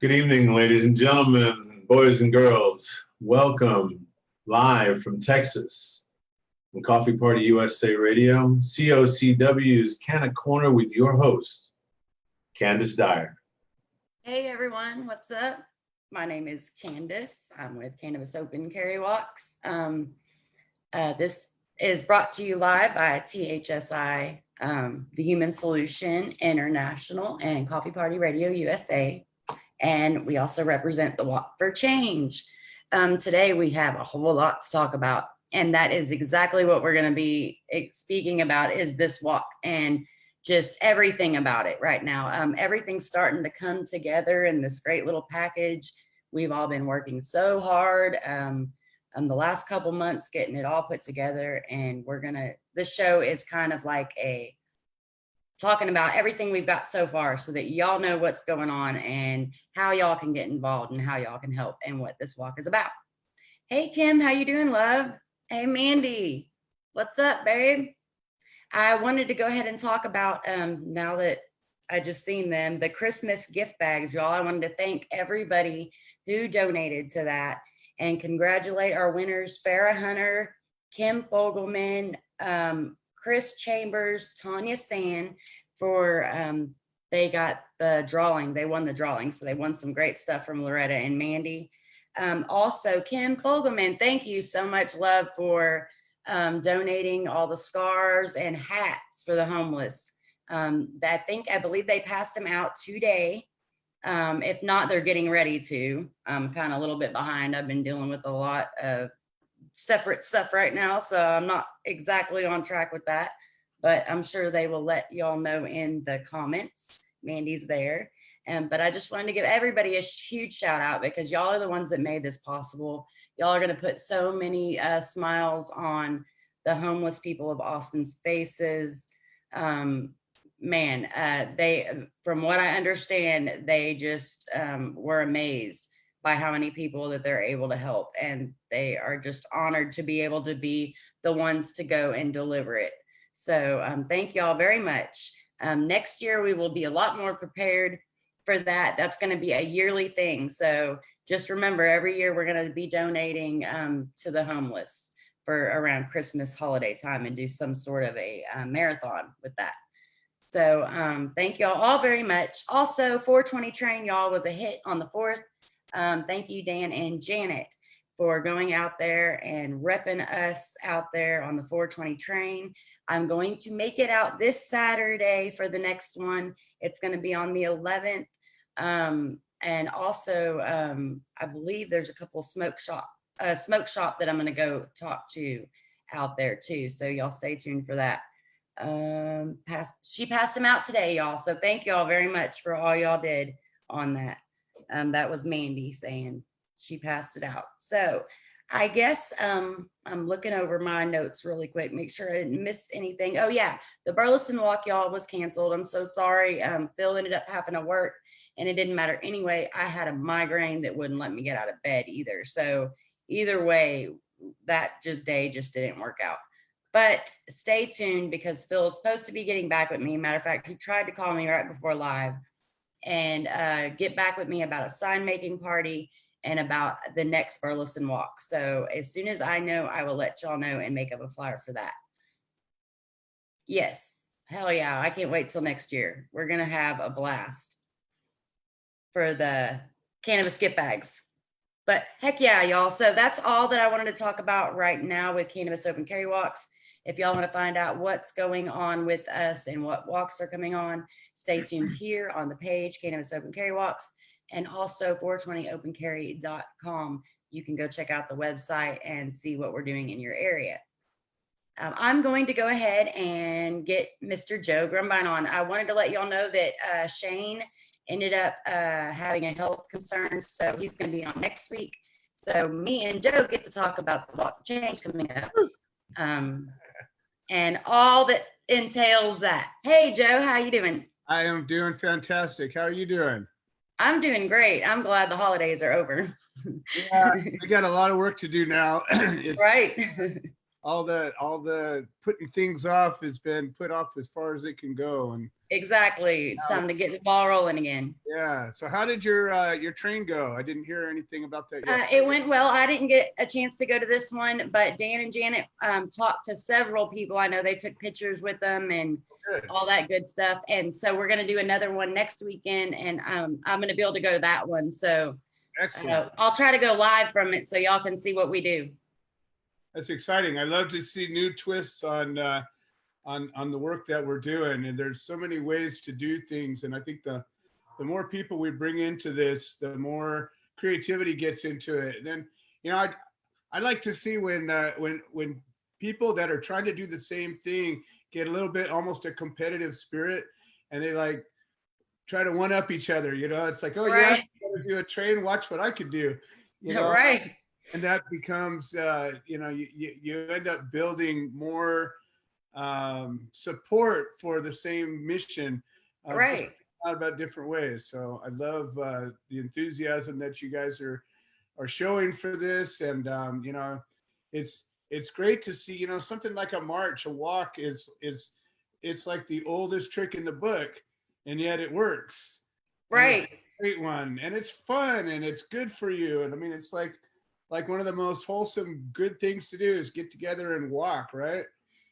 Good evening, ladies and gentlemen, boys and girls. Welcome live from Texas on Coffee Party USA Radio, COCW's CannaCorner with your host, Candis Dyer. Hey everyone, what's up? My name is Candis. I'm with Cannabis Open Carry Walks. This is brought to you live by THSI, The Human Solution International, and Coffee Party Radio USA. And we also represent the Walk for Change. Today we have a whole lot to talk about, and that is exactly what we're going to be speaking about is this walk and just everything about it right now. Everything's starting to come together in this great little package. We've all been working so hard the last couple months getting it all put together, and this show is kind of like talking about everything we've got so far so that y'all know what's going on and how y'all can get involved and how y'all can help and what this walk is about. Hey, Kim, how you doing, love? Hey, Mandy, what's up, babe? I wanted to go ahead and talk about, now that I just seen them, the Christmas gift bags, y'all. I wanted to thank everybody who donated to that and congratulate our winners, Farrah Hunter, Kim Fogelman, Chris Chambers, Tanya Sand, for they got the drawing. They won the drawing, so they won some great stuff from Loretta and Mandy. Also, Kim Fogelman, thank you so much, love, for donating all the scarves and hats for the homeless. I believe they passed them out today. If not, they're getting ready to. I'm kind of a little bit behind. I've been dealing with a lot of separate stuff right now, so I'm not exactly on track with that, but I'm sure they will let y'all know in the comments. Mandy's there. But I just wanted to give everybody a huge shout out because y'all are the ones that made this possible. Y'all are going to put so many smiles on the homeless people of Austin's faces. They, from what I understand, they just were amazed by how many people that they're able to help. And they are just honored to be able to be the ones to go and deliver it. So thank y'all very much. Next year, we will be a lot more prepared for that. That's going to be a yearly thing. So just remember, every year we're going to be donating to the homeless for around Christmas holiday time and do some sort of a marathon with that. So thank y'all all very much. Also, 420 Train, y'all, was a hit on the 4th. Thank you, Dan and Janet, for going out there and repping us out there on the 420 Train. I'm going to make it out this Saturday for the next one. It's going to be on the 11th. And also, I believe there's a couple smoke shop that I'm going to go talk to out there too. So y'all stay tuned for that. She passed them out today, y'all. So thank y'all very much for all y'all did on that. That was Mandy saying she passed it out. So I guess I'm looking over my notes really quick, make sure I didn't miss anything. Oh yeah, the Burleson walk, y'all, was canceled. I'm so sorry. Phil ended up having to work and it didn't matter anyway. I had a migraine that wouldn't let me get out of bed either. So either way, that day just didn't work out. But stay tuned because Phil is supposed to be getting back with me. Matter of fact, he tried to call me right before live and get back with me about a sign making party and about the next Burleson walk. So as soon as I know, I will let y'all know and make up a flyer for that. Yes, hell yeah, I can't wait till next year. We're gonna have a blast for the cannabis gift bags. But heck yeah, y'all. So that's all that I wanted to talk about right now with Cannabis Open Carry Walks. If y'all want to find out what's going on with us and what walks are coming on, stay tuned here on the page, Cannabis Open Carry Walks, and also 420opencarry.com. You can go check out the website and see what we're doing in your area. I'm going to go ahead and get Mr. Joe Grumbine on. I wanted to let y'all know that Shane ended up having a health concern, so he's going to be on next week. So me and Joe get to talk about the Walk for Change coming up. And all that entails that. Hey, Joe, how you doing? I am doing fantastic. How are you doing? I'm doing great. I'm glad the holidays are over. Yeah, I got a lot of work to do now. It's right. all the putting things off has been put off as far as it can go. And Exactly. It's time to get the ball rolling again. yeah. So how did your train go? I didn't hear anything about that yet. It went well. I didn't get a chance to go to this one, but Dan and Janet talked to several people. I know they took pictures with them and Good. all that good stuff. And so we're going to do another one next weekend, and I'm going to be able to go to that one. So Excellent. I'll try to go live from it so y'all can see what we do. That's exciting. I love to see new twists on the work that we're doing. And there's so many ways to do things. And I think the more people we bring into this, the more creativity gets into it. And then, you know, I'd like to see when people that are trying to do the same thing get a little bit almost a competitive spirit, and they like try to one up each other. You know, it's like, oh yeah, I'm gonna do a train, watch what I could do. You know, Right. And that becomes, you know, you end up building more support for the same mission, Right. just about different ways. So I love the enthusiasm that you guys are showing for this, and you know, it's great to see. You know, something like a march, a walk is it's like the oldest trick in the book, and yet it works. Right. And it's a great one, and it's fun, and it's good for you. And I mean, it's like one of the most wholesome, good things to do is get together and walk, right?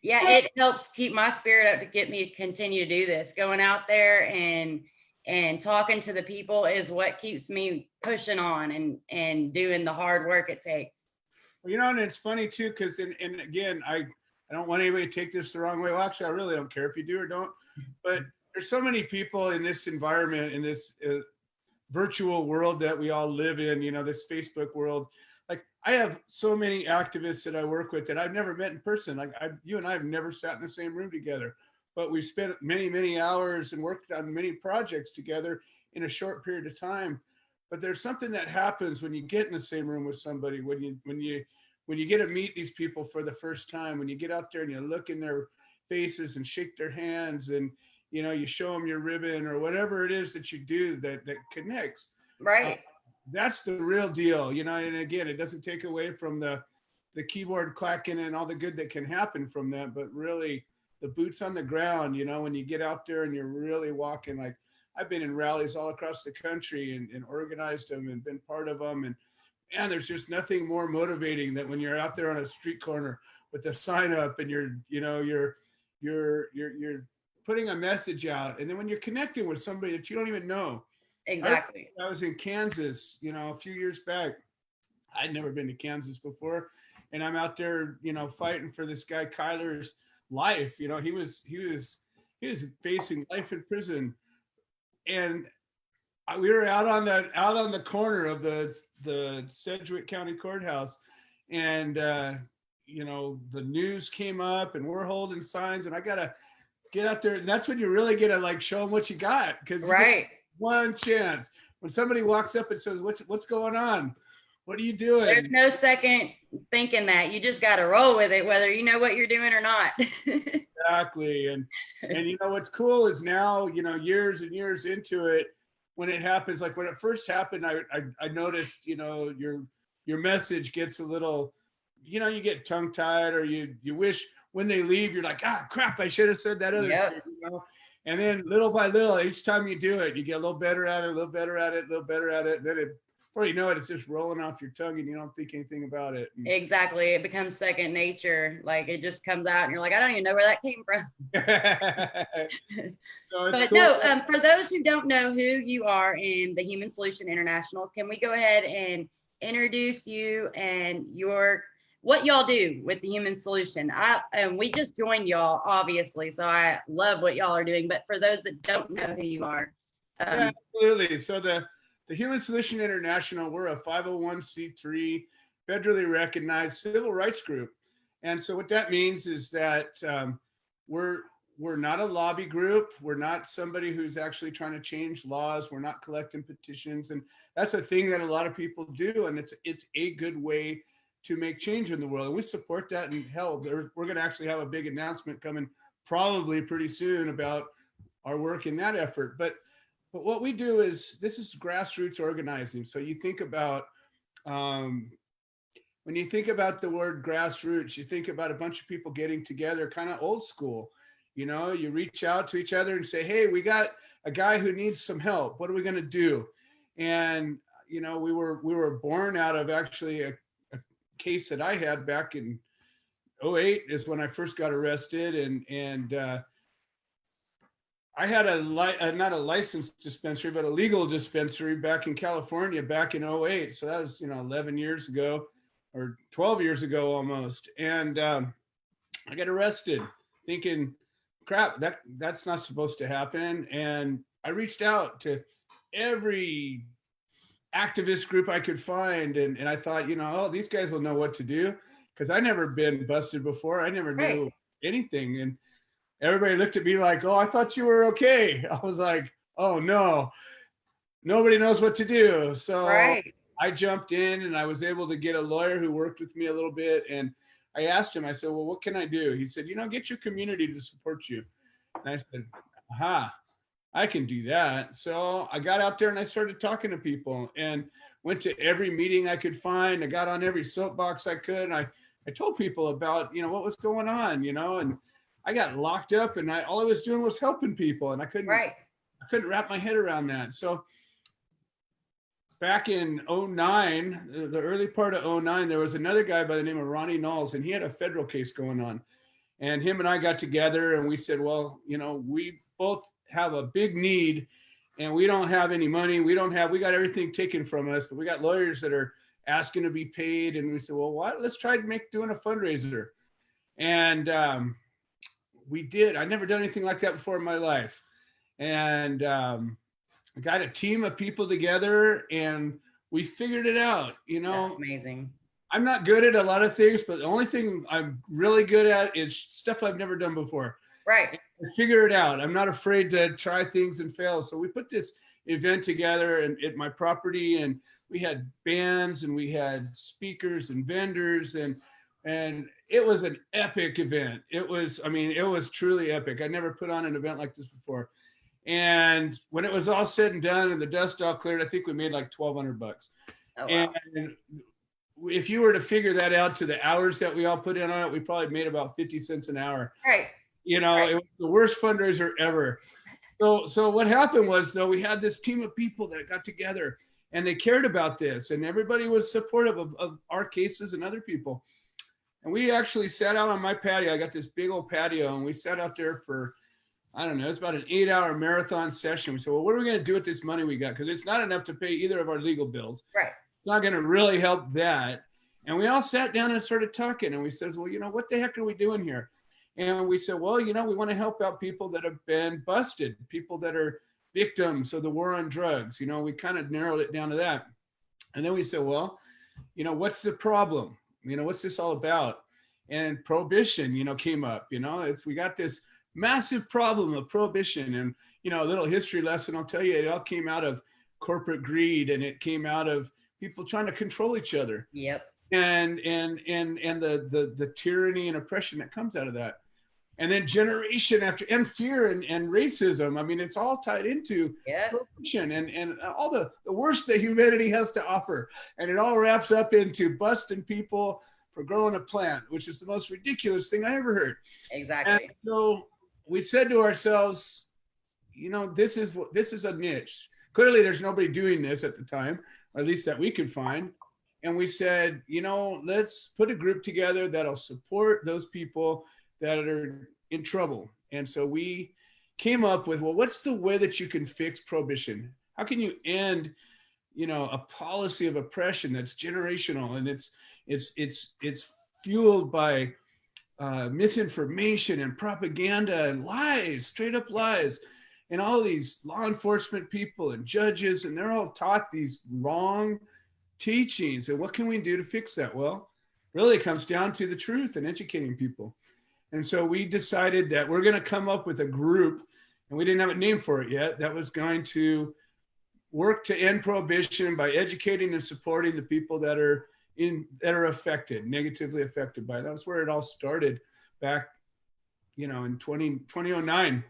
Yeah, it helps keep my spirit up to get me to continue to do this. Going out there and talking to the people is what keeps me pushing on and doing the hard work it takes. Well, you know, and it's funny too, because and again, I don't want anybody to take this the wrong way. Well, actually, I really don't care if you do or don't. But there's so many people in this environment, in this virtual world that we all live in, you know, this Facebook world. Like, I have so many activists that I work with that I've never met in person. Like, you and I have never sat in the same room together, but we've spent many, many hours and worked on many projects together in a short period of time. But there's something that happens when you get in the same room with somebody, when you get to meet these people for the first time, when you get out there and you look in their faces and shake their hands, and you know, you show them your ribbon or whatever it is that you do that connects. Right. That's the real deal, you know. And again, it doesn't take away from the keyboard clacking and all the good that can happen from that, but really the boots on the ground, you know, when you get out there and you're really walking. Like, I've been in rallies all across the country and organized them and been part of them, and there's just nothing more motivating than when you're out there on a street corner with a sign up and you're putting a message out, and then when you're connecting with somebody that you don't even know. Exactly. I was in Kansas, you know, a few years back. I'd never been to Kansas before, and I'm out there, you know, fighting for this guy Kyler's life. You know, he was facing life in prison, and we were out on the corner of the Sedgwick County Courthouse, and you know, the news came up, and we're holding signs, and I gotta get out there, and that's when you really get to like show them what you got, because Right. One chance when somebody walks up and says, "What's going on? What are you doing?" There's no second thinking that. You just got to roll with it, whether you know what you're doing or not. Exactly. And you know, what's cool is now, you know, years and years into it, when it happens, like when it first happened, I noticed, you know, your message gets a little, you know, you get tongue tied, or you wish when they leave, you're like, ah, crap, I should have said that other thing, you know. And then little by little, each time you do it, you get a little better at it, a little better at it, a little better at it. And then before you know it, it's just rolling off your tongue and you don't think anything about it. Exactly. It becomes second nature. Like, it just comes out and you're like, I don't even know where that came from. So But cool. no, for those who don't know who you are in the Human Solution International, can we go ahead and introduce you and what y'all do with the Human Solution? We just joined y'all, obviously, so I love what y'all are doing. But for those that don't know who you are, yeah, absolutely. So the Human Solution International, we're a 501c3 federally recognized civil rights group, and so what that means is that we're not a lobby group. We're not somebody who's actually trying to change laws. We're not collecting petitions, and that's a thing that a lot of people do, and it's a good way to make change in the world, and we support that. And hell, we're going to actually have a big announcement coming probably pretty soon about our work in that effort. But what we do is, this is grassroots organizing. So you think about when you think about the word grassroots, you think about a bunch of people getting together, kind of old school. You know, you reach out to each other and say, hey, we got a guy who needs some help. What are we going to do? And, you know, we were born out of actually a case that I had back in '08 is when I first got arrested. And I had not a licensed dispensary, but a legal dispensary back in California back in '08. So that was, you know, 11 years ago or 12 years ago almost. And I got arrested thinking, crap, that's not supposed to happen. And I reached out to every activist group I could find. And I thought, you know, oh, these guys will know what to do. Because I never been busted before. I never knew anything. And everybody looked at me like, oh, I thought you were okay. I was like, oh, no, nobody knows what to do. So I jumped in and I was able to get a lawyer who worked with me a little bit. And I asked him, I said, well, what can I do? He said, you know, get your community to support you. And I said, aha, I can do that. So I got out there and I started talking to people and went to every meeting I could find. I got on every soapbox I could. And I told people about, you know, what was going on, you know, and I got locked up and all I was doing was helping people. And I couldn't wrap my head around that. So back in '09, the early part of '09, there was another guy by the name of Ronnie Knowles, and he had a federal case going on. And him and I got together and we said, well, you know, we both have a big need and we don't have any money. We got everything taken from us, but we got lawyers that are asking to be paid. And we said, well, let's try doing a fundraiser. And we did. I'd never done anything like that before in my life. And I got a team of people together and we figured it out, you know. That's amazing. I'm not good at a lot of things, but the only thing I'm really good at is stuff I've never done before. Right. I figure it out. I'm not afraid to try things and fail. So we put this event together at my property, and we had bands and we had speakers and vendors, and it was an epic event. It was truly epic. I never put on an event like this before. And when it was all said and done and the dust all cleared, I think we made like $1,200. Oh, wow. And if you were to figure that out to the hours that we all put in on it, we probably made about 50 cents an hour. Right. You know, It was the worst fundraiser ever. So what happened was, though, we had this team of people that got together and they cared about this, and everybody was supportive of our cases and other people. And we actually sat out on my patio. I got this big old patio, and we sat out there for, I don't know, it's about an 8-hour marathon session. We said, well, what are we going to do with this money we got? Because it's not enough to pay either of our legal bills. Right. It's not going to really help that. And we all sat down and started talking. And we said, well, you know, what the heck are we doing here? And we said, well, you know, we want to help out people that have been busted, people that are victims of the war on drugs. You know, we kind of narrowed it down to that. And then we said, well, you know, what's the problem? You know, what's this all about? And prohibition, you know, came up. You know, we got this massive problem of prohibition. And, you know, a little history lesson, I'll tell you, it all came out of corporate greed, and it came out of people trying to control each other. Yep. And the tyranny and oppression that comes out of that. And then generation after, and fear and racism. I mean, it's all tied into prohibition and all the worst that humanity has to offer. And it all wraps up into busting people for growing a plant, which is the most ridiculous thing I ever heard. Exactly. And so we said to ourselves, you know, this is a niche. Clearly there's nobody doing this at the time, or at least that we could find. And we said, you know, let's put a group together that'll support those people that are in trouble. And so we came up with, well, what's the way that you can fix prohibition? How can you end, you know, a policy of oppression that's generational, and it's fueled by misinformation and propaganda and lies, straight up lies, and all these law enforcement people and judges, and they're all taught these wrong teachings. And what can we do to fix that? Well, really it comes down to the truth and educating people. And so we decided that we're going to come up with a group, and we didn't have a name for it yet, that was going to work to end prohibition by educating and supporting the people that are affected, negatively affected by it. That's where it all started back, you know, in 2009.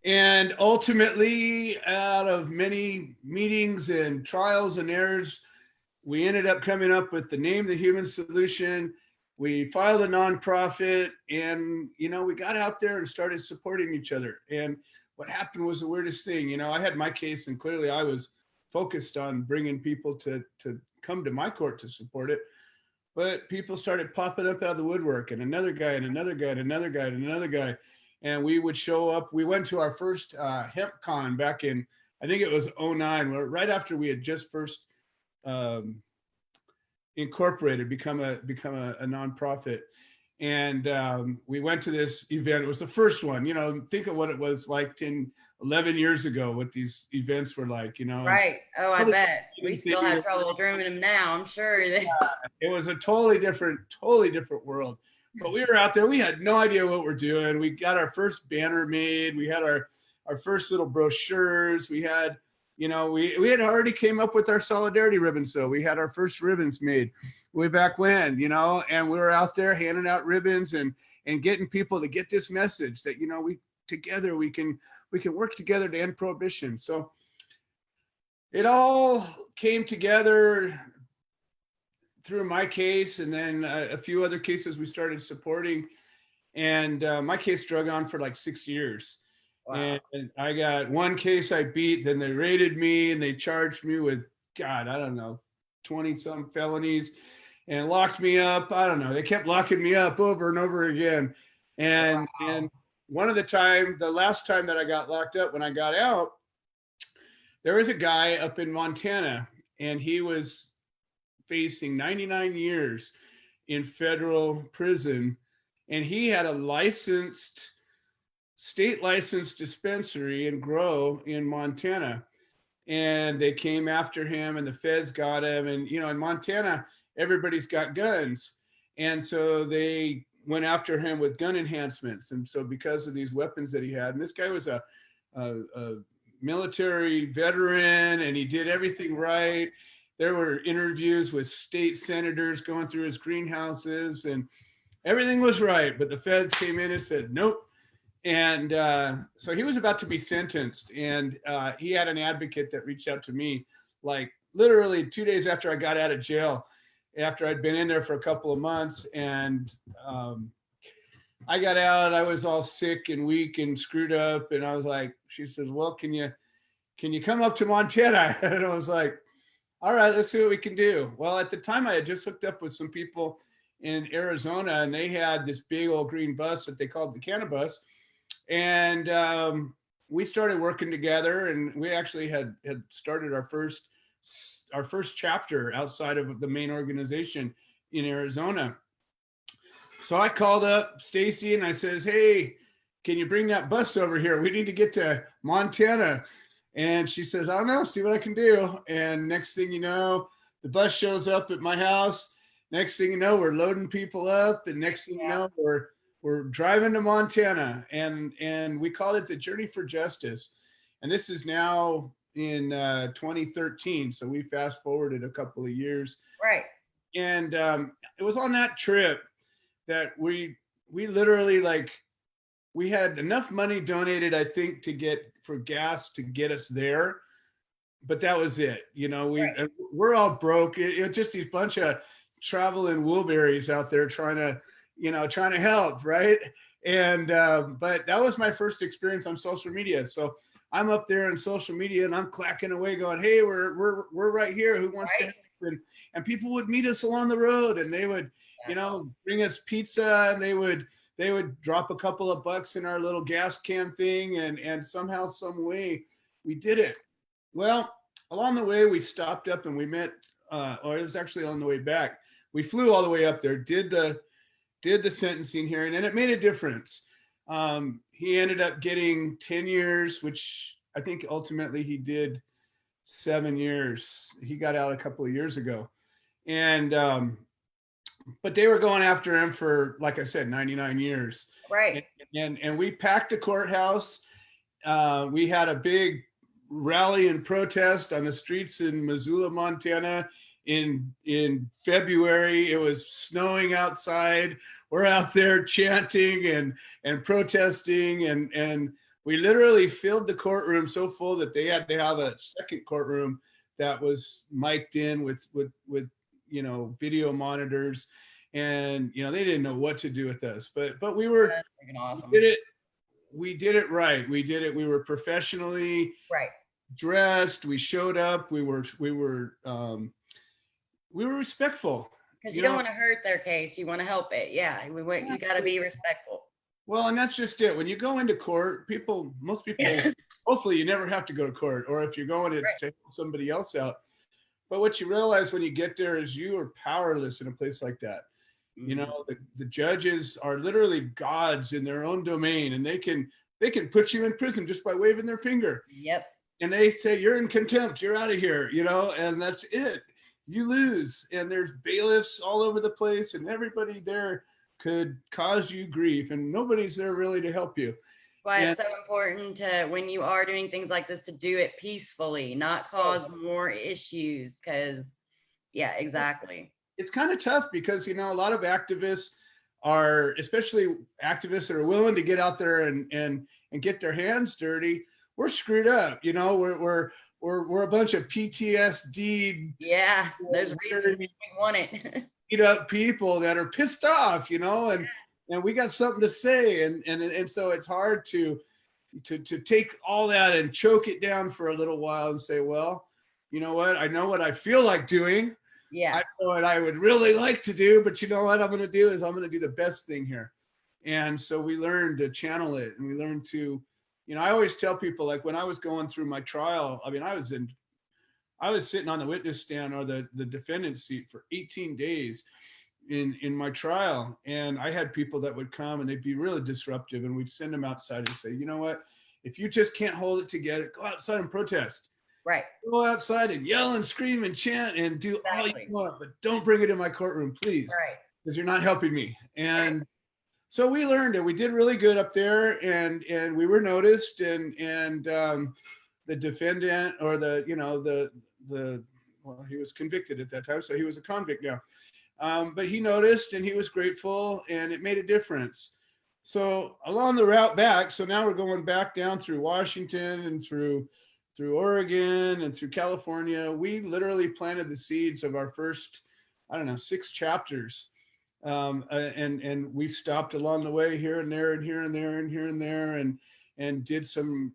And ultimately, out of many meetings and trials and errors, we ended up coming up with the name, The Human Solution. We filed a nonprofit, and, you know, we got out there and started supporting each other. And what happened was the weirdest thing. You know, I had my case, and clearly I was focused on bringing people to come to my court to support it. But people started popping up out of the woodwork, and another guy, and another guy, and another guy, and another guy. And we would show up. We went to our first hemp con back in, I think it was 09, right after we had just first incorporated, become a nonprofit. And we went to this event. It was the first one. You know, think of what it was like 10, 11 years ago, what these events were like, you know. Right. Oh, I bet. We still have trouble dreaming them now, I'm sure. It was a totally different world. But we were out there. We had no idea what we're doing. We got our first banner made. We had our first little brochures. We had, you know, we had already came up with our solidarity ribbons. So we had our first ribbons made way back when, you know, and we were out there handing out ribbons and getting people to get this message that, you know, we can work together to end prohibition. So it all came together through my case, and then a few other cases we started supporting. And my case drug on for like 6 years. Wow. And I got one case I beat, then they raided me and they charged me with, God, I don't know, 20 some felonies and locked me up. I don't know. They kept locking me up over and over again. And, wow. And the last time that I got locked up, when I got out, there was a guy up in Montana, and he was facing 99 years in federal prison. And he had a state licensed dispensary and grow in Montana. And they came after him, and the feds got him. And, you know, in Montana, everybody's got guns. And so they went after him with gun enhancements. And so because of these weapons that he had, and this guy was a military veteran, and he did everything right. There were interviews with state senators going through his greenhouses, and everything was right. But the feds came in and said, nope. And so he was about to be sentenced, and he had an advocate that reached out to me, like literally 2 days after I got out of jail, after I'd been in there for a couple of months. And I got out, I was all sick and weak and screwed up. And I was like, she says, well, can you come up to Montana? And I was like, all right, let's see what we can do. Well, at the time I had just hooked up with some people in Arizona, and they had this big old green bus that they called the Cannabis. And we started working together, and we actually had started our first chapter outside of the main organization in Arizona. So I called up Stacy and I says, hey, can you bring that bus over here? We need to get to Montana. And she says, I don't know, see what I can do. And next thing you know, the bus shows up at my house. Next thing you know, we're loading people up. And next thing you know, we're driving to Montana. And we called it the Journey for Justice. And this is now in 2013. So we fast forwarded a couple of years. Right. And it was on that trip that we literally, like, we had enough money donated, I think, for gas to get us there. But that was it. You know, we're all broke. It's just these bunch of traveling Woolberries out there trying to help. Right. And, but that was my first experience on social media. So I'm up there on social media and I'm clacking away going, hey, we're right here. Who wants to help? And people would meet us along the road, and they would, bring us pizza, and they would drop a couple of bucks in our little gas can thing. And somehow, some way we did it. Well, along the way, we stopped up and we met, or it was actually on the way back. We flew all the way up there, did the sentencing hearing, and it made a difference. He ended up getting 10 years, which I think ultimately he did 7 years. He got out a couple of years ago. And, but they were going after him for, like I said, 99 years. Right. And we packed the courthouse. We had a big rally and protest on the streets in Missoula, Montana in February. It was snowing outside. We're out there chanting and protesting, and we literally filled the courtroom so full that they had to have a second courtroom that was mic'd in with you know, video monitors, and you know, they didn't know what to do with us, but we were That's freaking awesome. we did it right. We were professionally Right. dressed. We showed up. We were respectful. Because you don't want to hurt their case. You want to help it. Yeah. You got to be respectful. Well, and that's just it. When you go into court, most people, hopefully you never have to go to court, or if you're going to help somebody else out. But what you realize when you get there is you are powerless in a place like that. You know, the judges are literally gods in their own domain, and they can put you in prison just by waving their finger. Yep. And they say, you're in contempt, you're out of here, you know, and that's it. You lose. And there's bailiffs all over the place, and everybody there could cause you grief, and nobody's there really to help you. Why it's so important to, when you are doing things like this, to do it peacefully, not cause more issues. Because, yeah, exactly. It's kind of tough because, you know, a lot of activists are, especially activists that are willing to get out there and get their hands dirty. We're screwed up, you know. We're a bunch of PTSD. Yeah, there's reasons we want it. Beat up people that are pissed off, you know, and we got something to say, and so it's hard to take all that and choke it down for a little while and say, well, you know what, I know what I feel like doing. Yeah. I know what I would really like to do, but you know what I'm going to do is I'm going to do the best thing here. And so we learned to channel it, and we learned to, you know, I always tell people, like when I was going through my trial, I mean, I was sitting on the witness stand or the defendant's seat for 18 days in my trial. And I had people that would come and they'd be really disruptive, and we'd send them outside and say, you know what, if you just can't hold it together, go outside and protest. Right. Go outside and yell and scream and chant and do all you want, but don't bring it in my courtroom, please. Right. Because you're not helping me. And so we learned it. We did really good up there, and we were noticed, and the defendant, or well, he was convicted at that time, so he was a convict now. But he noticed, and he was grateful, and it made a difference. So along the route back, so now we're going back down through Washington and through Oregon and through California. We literally planted the seeds of our first, 6 chapters. And we stopped along the way here and there and here and there and here and there, and did some,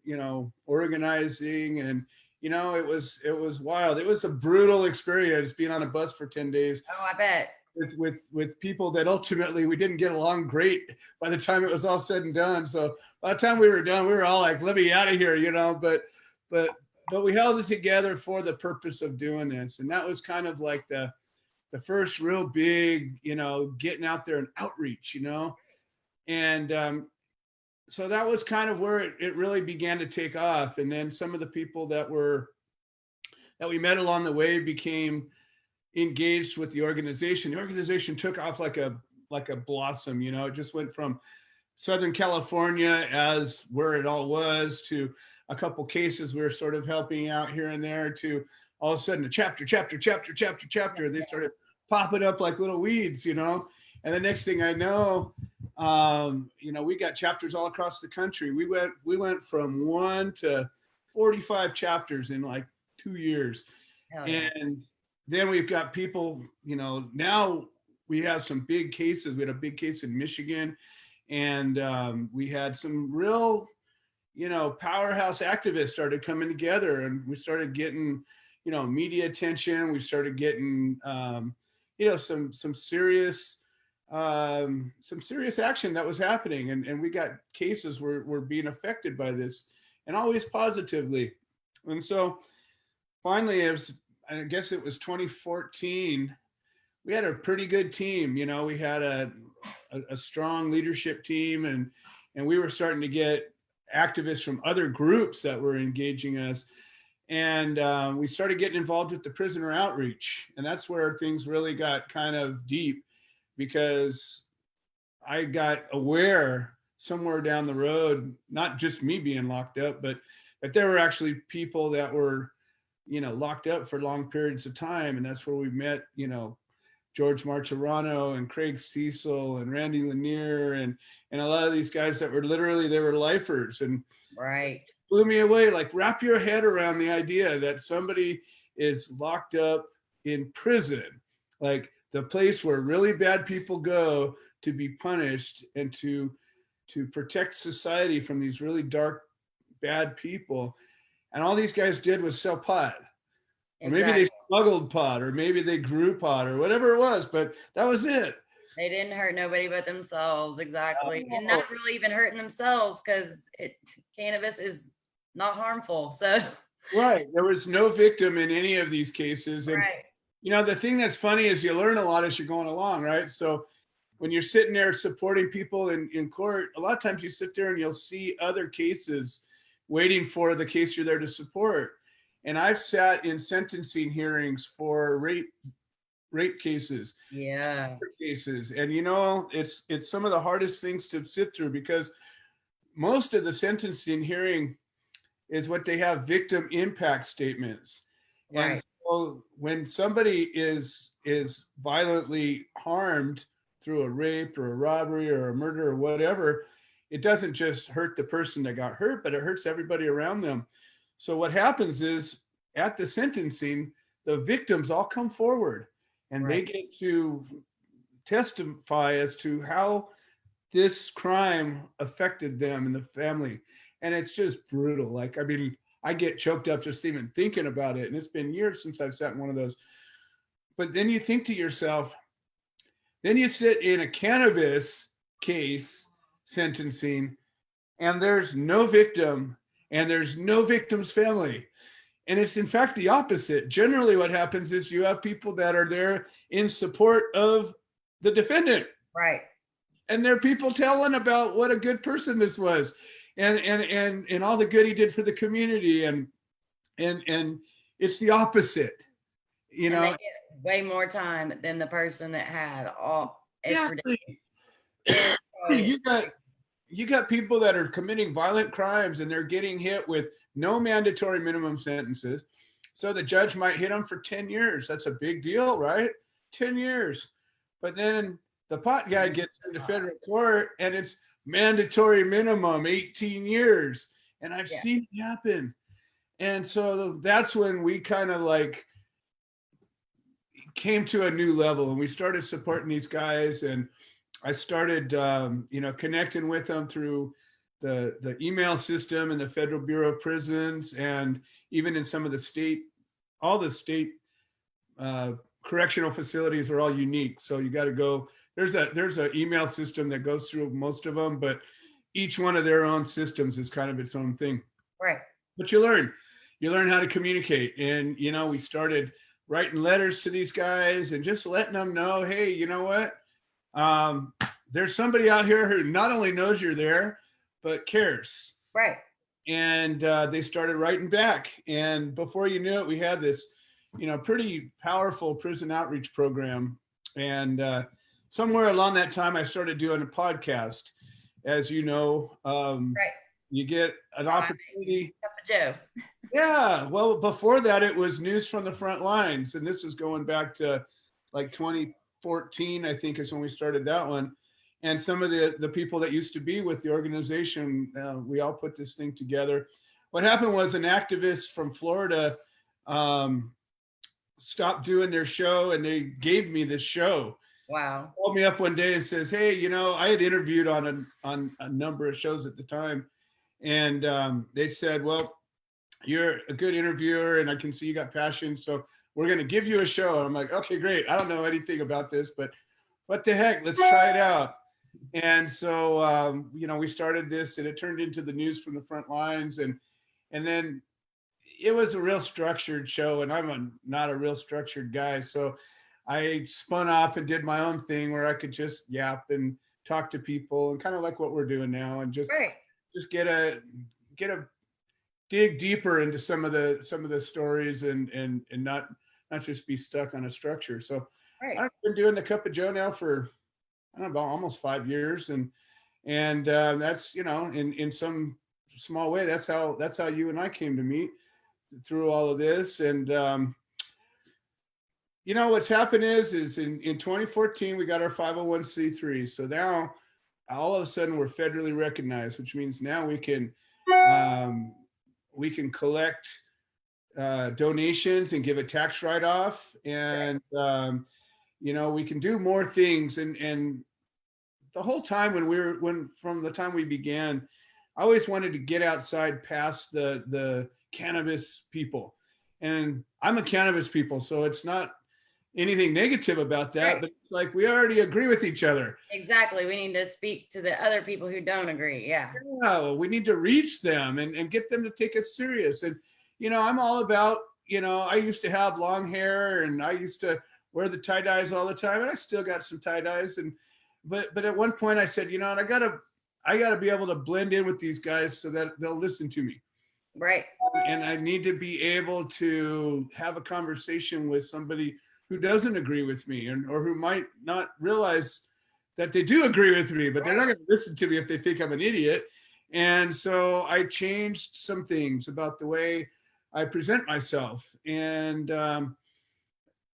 organizing, and, it was wild. It was a brutal experience being on a bus for 10 days. Oh, I bet. With people that ultimately we didn't get along great by the time it was all said and done. So by the time we were done, we were all like, let me out of here, but we held it together for the purpose of doing this. And that was kind of like the first real big, getting out there and outreach, and so that was kind of where it really began to take off. And then some of the people that we met along the way became engaged with the organization. The organization took off like a blossom, it just went from Southern California as where it all was, to a couple cases we were sort of helping out here and there, to all of a sudden a chapter. They started popping up like little weeds, and the next thing I know, we got chapters all across the country. We went from 1 to 45 chapters in like 2 years. And then we've got people, now we have some big cases. We had a big case in Michigan, and we had some real, powerhouse activists started coming together, and we started getting, media attention. We started getting, some serious action that was happening, and we got cases were being affected by this, and always positively. And so finally, I guess it was 2014, we had a pretty good team. We had a strong leadership team, and we were starting to get activists from other groups that were engaging us. And we started getting involved with the prisoner outreach. And that's where things really got kind of deep, because I got aware somewhere down the road, not just me being locked up, but that there were actually people that were, locked up for long periods of time. And that's where we met, George Martirano and Craig Cecil and Randy Lanier and a lot of these guys that were literally, they were lifers. And right. Blew me away. Like, wrap your head around the idea that somebody is locked up in prison, like the place where really bad people go to be punished and to protect society from these really dark, bad people. And all these guys did was sell pot. Or maybe Exactly. they smuggled pot, or maybe they grew pot, or whatever it was, but that was it. They didn't hurt nobody but themselves. Exactly. And Oh, not really even hurting themselves because cannabis is not harmful. So, right. There was no victim in any of these cases. And, right. you know, the thing that's funny is you learn a lot as you're going along, right? So when you're sitting there supporting people in court, a lot of times you sit there and you'll see other cases waiting for the case you're there to support. And I've sat in sentencing hearings for rape cases, Yeah. cases, and you know, it's some of the hardest things to sit through, because most of the sentencing hearing is what they have victim impact statements. And Right. so when somebody is violently harmed through a rape or a robbery or a murder or whatever, it doesn't just hurt the person that got hurt, but it hurts everybody around them. So what happens is at the sentencing, the victims all come forward and they Right. get to testify as to how this crime affected them and the family. And it's just brutal. Like, I mean, I get choked up just even thinking about it. And it's been years since I've sat in one of those. But then you think to yourself, then you sit in a cannabis case sentencing, and there's no victim and there's no victim's family. And it's in fact the opposite. Generally, what happens is you have people that are there in support of the defendant. Right. And there are people telling about what a good person this was, and all the good he did for the community. And it's the opposite, you And they know. get way more time than the person that had all. It's Exactly. ridiculous. And so, You got people that are committing violent crimes and they're getting hit with no mandatory minimum sentences. So the judge might hit them for 10 years. That's a big deal, right? 10 years. But then the pot guy gets into federal court and it's mandatory minimum 18 years. And I've yeah. seen it happen. And so that's when we kind of like came to a new level and we started supporting these guys. And I started, connecting with them through the email system and the Federal Bureau of Prisons, and even in some of the state, all the state correctional facilities are all unique. So you got to go. There's a email system that goes through most of them, but each one of their own systems is kind of its own thing. Right. But you learn how to communicate, and we started writing letters to these guys and just letting them know, hey, you know what? There's somebody out here who not only knows you're there, but cares. Right. And they started writing back. And before you knew it, we had this, pretty powerful prison outreach program. And somewhere along that time, I started doing a podcast. As you know, Right. you get an opportunity. Cup of Joe. Yeah. Well, before that, it was News from the Front Lines. And this was going back to like 2014, I think, is when we started that one. And some of the people that used to be with the organization, we all put this thing together. What happened was an activist from Florida stopped doing their show, and they gave me this show. Wow. Called me up one day and says, hey, I had interviewed on a number of shows at the time. And they said, well, you're a good interviewer and I can see you got passion. So we're going to give you a show. And I'm like, okay, great. I don't know anything about this, but what the heck, let's try it out. And so, we started this, and it turned into the News from the Front Lines. And then it was a real structured show, and I'm not a real structured guy. So I spun off and did my own thing where I could just yap and talk to people, and kind of like what we're doing now, and just get a dig deeper into some of the stories, and not just be stuck on a structure. So I've been doing the Cup of Joe now for, I don't know, about almost 5 years. And that's, in some small way, that's how you and I came to meet through all of this. And, what's happened is in 2014, we got our 501c3. So now all of a sudden we're federally recognized, which means now we can collect donations and give a tax write-off. And, we can do more things. And the whole time from the time we began, I always wanted to get outside past the cannabis people. And I'm a cannabis people, so it's not anything negative about that, Right. but it's like we already agree with each other. Exactly. We need to speak to the other people who don't agree. Yeah. Yeah, we need to reach them and get them to take us serious. And, I'm all about, I used to have long hair and I used to wear the tie-dyes all the time, and I still got some tie-dyes. But at one point I said, I gotta be able to blend in with these guys so that they'll listen to me. Right. And I need to be able to have a conversation with somebody who doesn't agree with me, or who might not realize that they do agree with me, but they're not going to listen to me if they think I'm an idiot. And so I changed some things about the way I present myself. And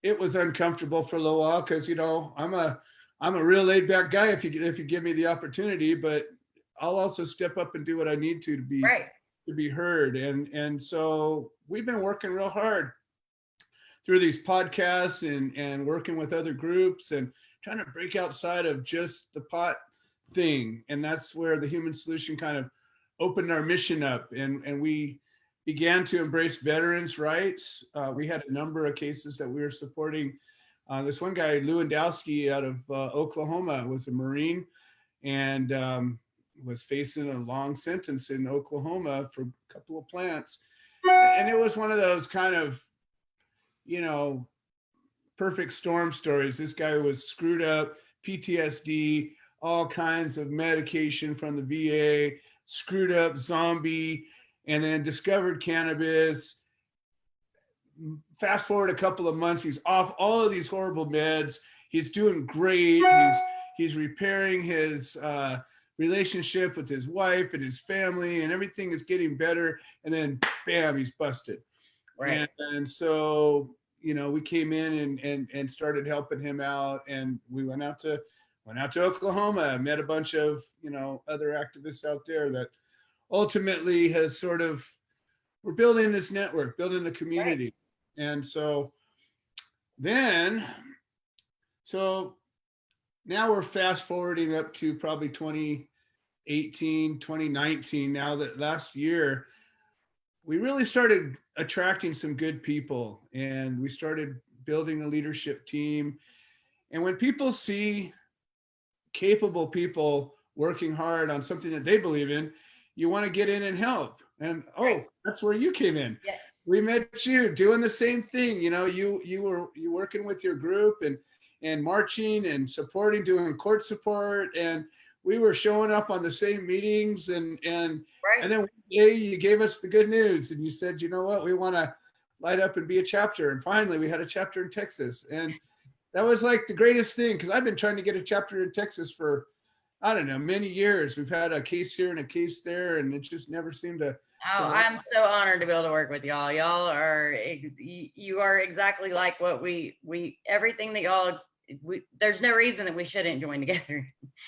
it was uncomfortable for a little while because, I'm a real laid back guy if you give me the opportunity, but I'll also step up and do what I need to be Right. to be heard. And so we've been working real hard through these podcasts and working with other groups and trying to break outside of just the pot thing. And that's where the Human Solution kind of opened our mission up. And we began to embrace veterans' rights. We had a number of cases that we were supporting. This one guy, Lewandowski, out of Oklahoma, was a Marine and was facing a long sentence in Oklahoma for a couple of plants. And it was one of those kind of, perfect storm stories. This guy was screwed up, PTSD, all kinds of medication from the VA, screwed up zombie, and then discovered cannabis. Fast forward a couple of months, he's off all of these horrible meds. He's doing great. He's repairing his relationship with his wife and his family, and everything is getting better. And then, bam, he's busted. Right. And so, we came in and started helping him out, and we went out to Oklahoma, met a bunch of, other activists out there that ultimately has sort of, we're building this network, building the community. Right. And so now we're fast forwarding up to probably 2018, 2019. Now that last year, we really started attracting some good people, and we started building a leadership team. And when people see capable people working hard on something that they believe in, you want to get in and help. And that's where you came in. Yes. We met you doing the same thing. You were working with your group and marching and supporting, doing court support, and we were showing up on the same meetings, and then one day you gave us the good news and you said, you know what, we want to light up and be a chapter. And finally we had a chapter in Texas, and that was like the greatest thing, because I've been trying to get a chapter in Texas for, I don't know, many years. We've had a case here and a case there, and it just never seemed to. I'm so honored to be able to work with y'all. Y'all are, you are exactly like what we everything that y'all, there's no reason that we shouldn't join together.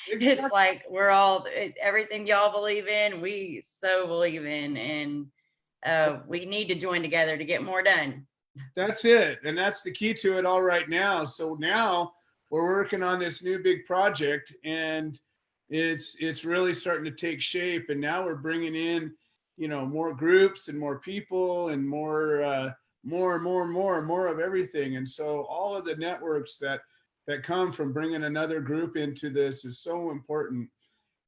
Exactly. It's like we're all, everything y'all believe in, we so believe in, and we need to join together to get more done. That's it. And that's the key to it all right now. So now we're working on this new big project, and it's really starting to take shape. And now we're bringing in, more groups and more people and more of everything. And so all of the networks that come from bringing another group into this is so important.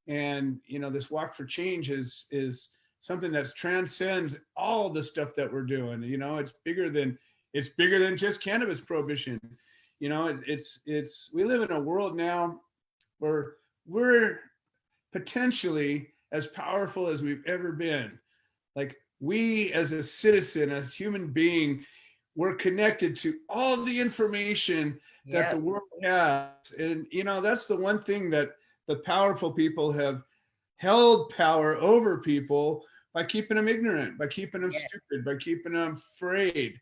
And, this Walk for Change is something that transcends all the stuff that we're doing. It's bigger than just cannabis prohibition. We live in a world now where we're potentially as powerful as we've ever been. Like, we as a citizen, as human being, we're connected to all the information that the world has. And, that's the one thing that the powerful people have held power over people by keeping them ignorant, by keeping them stupid, by keeping them afraid.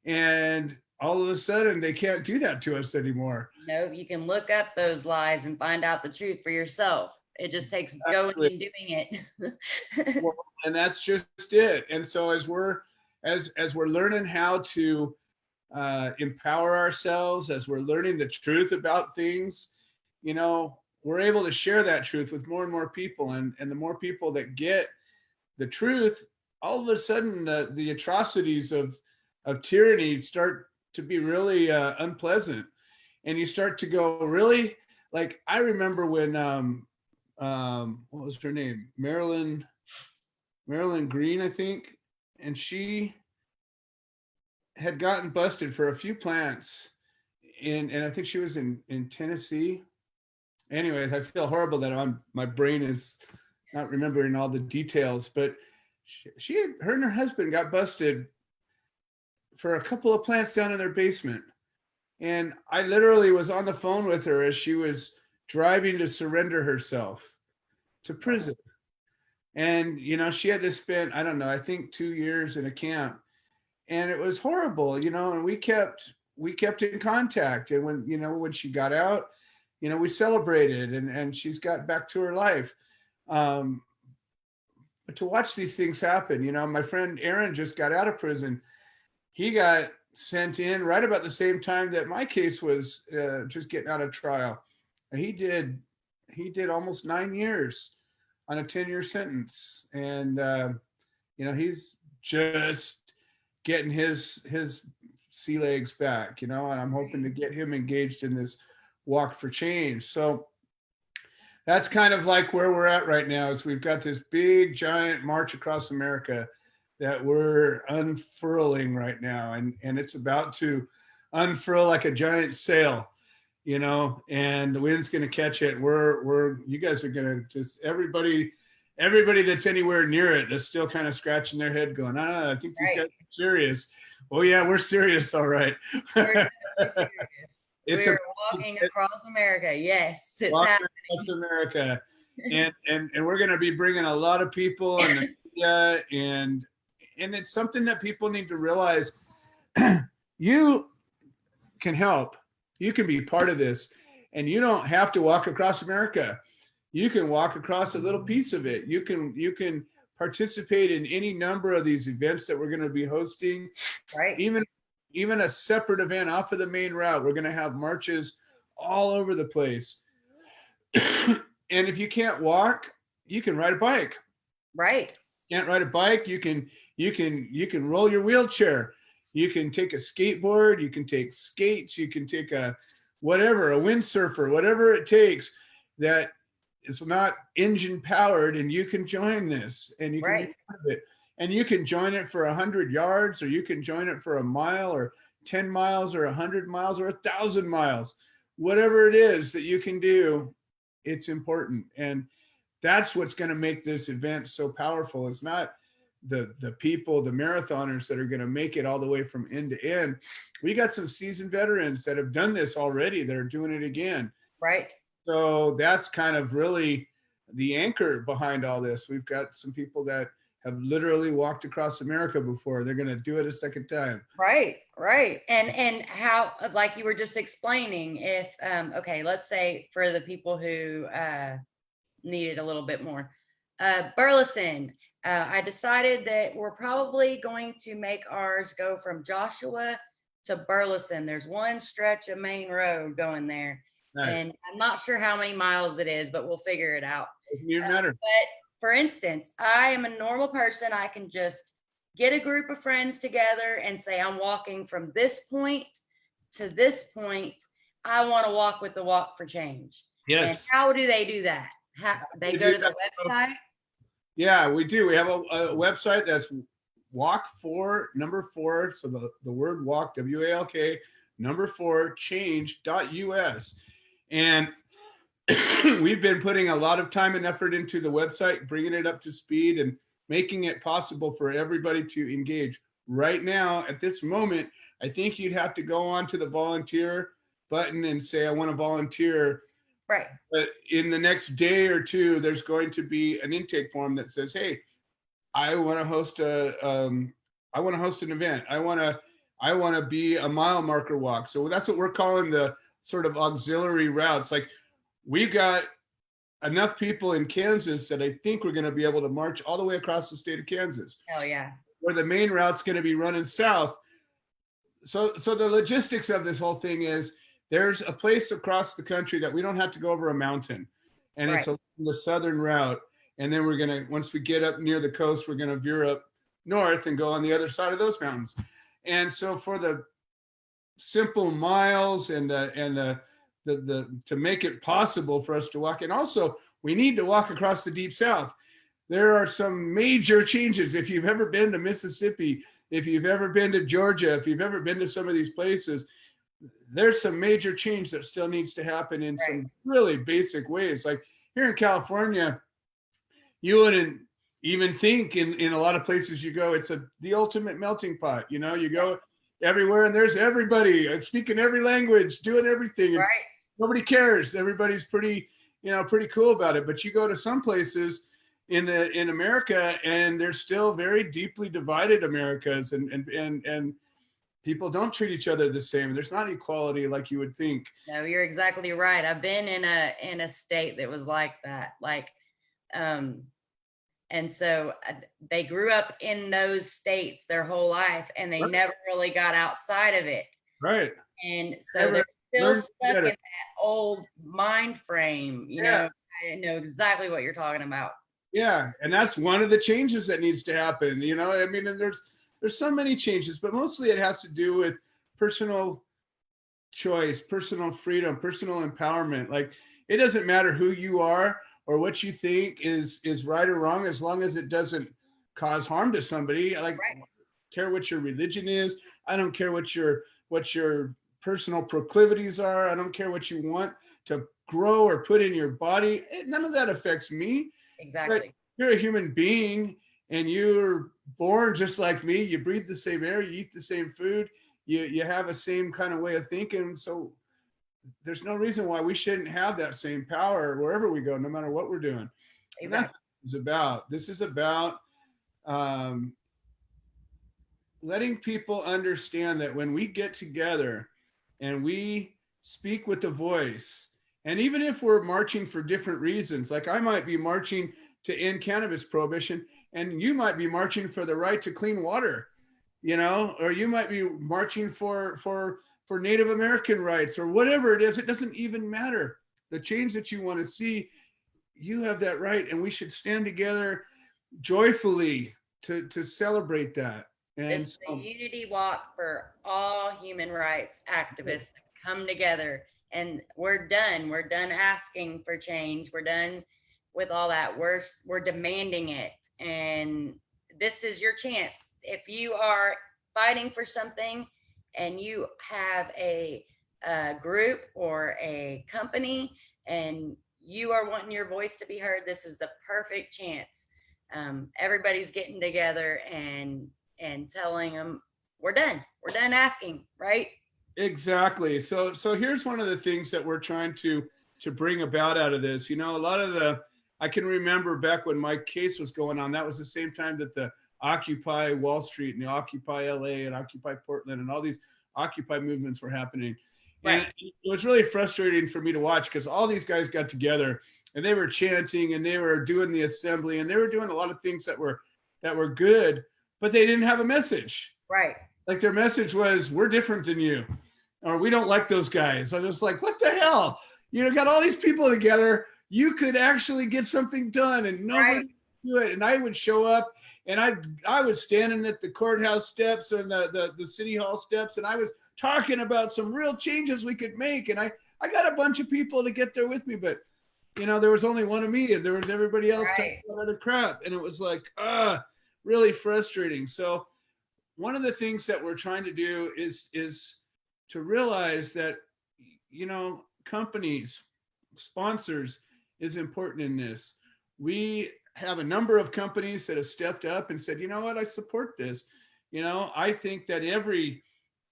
And all of a sudden they can't do that to us anymore. No, you can look up those lies and find out the truth for yourself. It just takes going and doing it. Well, and that's just it. And so as we're as we're learning how to empower ourselves, as we're learning the truth about things, you know, we're able to share that truth with more and more people. And the more people that get the truth, all of a sudden the atrocities of tyranny start to be really unpleasant. And you start to go, really? Like, I remember when, what was her name? Marilyn Green, I think. And she had gotten busted for a few plants and I think she was in Tennessee. Anyways, I feel horrible that my brain is not remembering all the details, but her and her husband got busted for a couple of plants down in their basement. And I literally was on the phone with her as she was driving to surrender herself to prison. And, you know, she had to spend, I don't know, I think 2 years in a camp. And it was horrible, you know, and we kept in contact. And when, you know, when she got out, you know, we celebrated and she's got back to her life. But to watch these things happen, you know, my friend Aaron just got out of prison. He got sent in right about the same time that my case was just getting out of trial. And he did almost 9 years on a 10-year sentence. And, you know, he's just getting his sea legs back, you know, and I'm hoping to get him engaged in this walk for change. So that's kind of like where we're at right now, is we've got this big giant march across America that we're unfurling right now. And it's about to unfurl like a giant sail, you know, and the wind's going to catch it. You guys are going to just, everybody that's anywhere near it that's still kind of scratching their head going, I think these guys are serious. Oh yeah, we're serious. All right. We're serious. We're walking across America. Yes, it's happening. Across America. And we're going to be bringing a lot of people and the media, and it's something that people need to realize. You can help. You can be part of this, and you don't have to walk across America. You can walk across a little piece of it. You can participate in any number of these events that we're going to be hosting. Right. Even a separate event off of the main route. We're going to have marches all over the place. And if you can't walk, you can ride a bike. Right. Can't ride a bike, you can roll your wheelchair. You can take a skateboard, you can take skates, you can take a windsurfer, whatever it takes that is not engine powered, and you can join this and you can be part of it. And you can join it for 100 yards, or you can join it for a mile or 10 miles or 100 miles or 1,000 miles. Whatever it is that you can do, it's important. And that's what's going to make this event so powerful. It's not the people, the marathoners that are going to make it all the way from end to end. We got some seasoned veterans that have done this already, that are doing it again. Right. So that's kind of really the anchor behind all this. We've got some people that have literally walked across America before. They're going to do it a second time. Right. And how, like you were just explaining, if, okay, let's say for the people who needed a little bit more, Burleson, I decided that we're probably going to make ours go from Joshua to Burleson. There's one stretch of main road going there. Nice. And I'm not sure how many miles it is, but we'll figure it out. Doesn't matter. But for instance, I am a normal person. I can just get a group of friends together and say, I'm walking from this point to this point. I want to walk with the Walk for Change. Yes. And how do they do that? They go to the website? Yeah, we do. We have a website that's walk for number 4. So the word walk, WALK, number 4, change.us. And we've been putting a lot of time and effort into the website, bringing it up to speed and making it possible for everybody to engage. Right now, at this moment, I think you'd have to go on to the volunteer button and say, I want to volunteer. Right. But in the next day or two, there's going to be an intake form that says, hey, I want to host an event. I want to be a mile marker walk. So that's what we're calling the sort of auxiliary routes. Like, we've got enough people in Kansas that I think we're going to be able to march all the way across the state of Kansas. Hell yeah. where the main route's going to be running south. So the logistics of this whole thing is there's a place across the country that we don't have to go over a mountain, and it's the southern route. And then we're gonna, once we get up near the coast, we're gonna veer up north and go on the other side of those mountains. And so for the simple miles and the to make it possible for us to walk, and also we need to walk across the deep south. There are some major changes. If you've ever been to Mississippi, if you've ever been to Georgia, if you've ever been to some of these places, there's some major change that still needs to happen in some really basic ways. Like here in California, you wouldn't even think in a lot of places you go, it's the ultimate melting pot. You know, you go everywhere and there's everybody speaking every language, doing everything. And nobody cares. Everybody's pretty cool about it. But you go to some places in America and they're still very deeply divided Americas, and people don't treat each other the same. There's not equality like you would think. No, you're exactly right. I've been in a state that was like that. And so they grew up in those states their whole life, and they never really got outside of it. Right. And so they're still stuck in that old mind frame. You know, I know exactly what you're talking about. Yeah, and that's one of the changes that needs to happen. You know, I mean, and there's so many changes, but mostly it has to do with personal choice, personal freedom, personal empowerment. Like, it doesn't matter who you are or what you think is right or wrong, as long as it doesn't cause harm to somebody. Like, I don't care what your religion is. I don't care what your personal proclivities are. I don't care what you want to grow or put in your body. None of that affects me. Exactly. But you're a human being and you're born just like me. You breathe the same air, you eat the same food, you have the same kind of way of thinking. So there's no reason why we shouldn't have that same power wherever we go, no matter what we're doing. Exactly. And that's what it's about. This is about letting people understand that when we get together and we speak with the voice, and even if we're marching for different reasons, like I might be marching to end cannabis prohibition, and you might be marching for the right to clean water, you know, or you might be marching for Native American rights or whatever it is. It doesn't even matter. The change that you want to see, you have that right, and we should stand together joyfully to celebrate that. And it's the unity walk for all human rights activists to come together. And we're done asking for change. We're done with all that. We're demanding it. And this is your chance. If you are fighting for something and you have a group or a company and you are wanting your voice to be heard, this is the perfect chance. Everybody's getting together and telling them we're done asking, right? Exactly. So here's one of the things that we're trying to bring about out of this. You know, a lot of I can remember back when my case was going on, that was the same time that the Occupy Wall Street and the Occupy LA and Occupy Portland and all these Occupy movements were happening. Right. And it was really frustrating for me to watch because all these guys got together and they were chanting and they were doing the assembly and they were doing a lot of things that were good, but they didn't have a message. Right. Like their message was, we're different than you, or we don't like those guys. I was like, what the hell? You know, got all these people together. You could actually get something done and nobody would do it. And I would show up and I was standing at the courthouse steps and the city hall steps. And I was talking about some real changes we could make. And I got a bunch of people to get there with me, but you know, there was only one of me and there was everybody else talking about other crap. And it was like, really frustrating. So one of the things that we're trying to do is to realize that, you know, companies, sponsors is important in this. We have a number of companies that have stepped up and said, you know what, I support this. You know, I think that every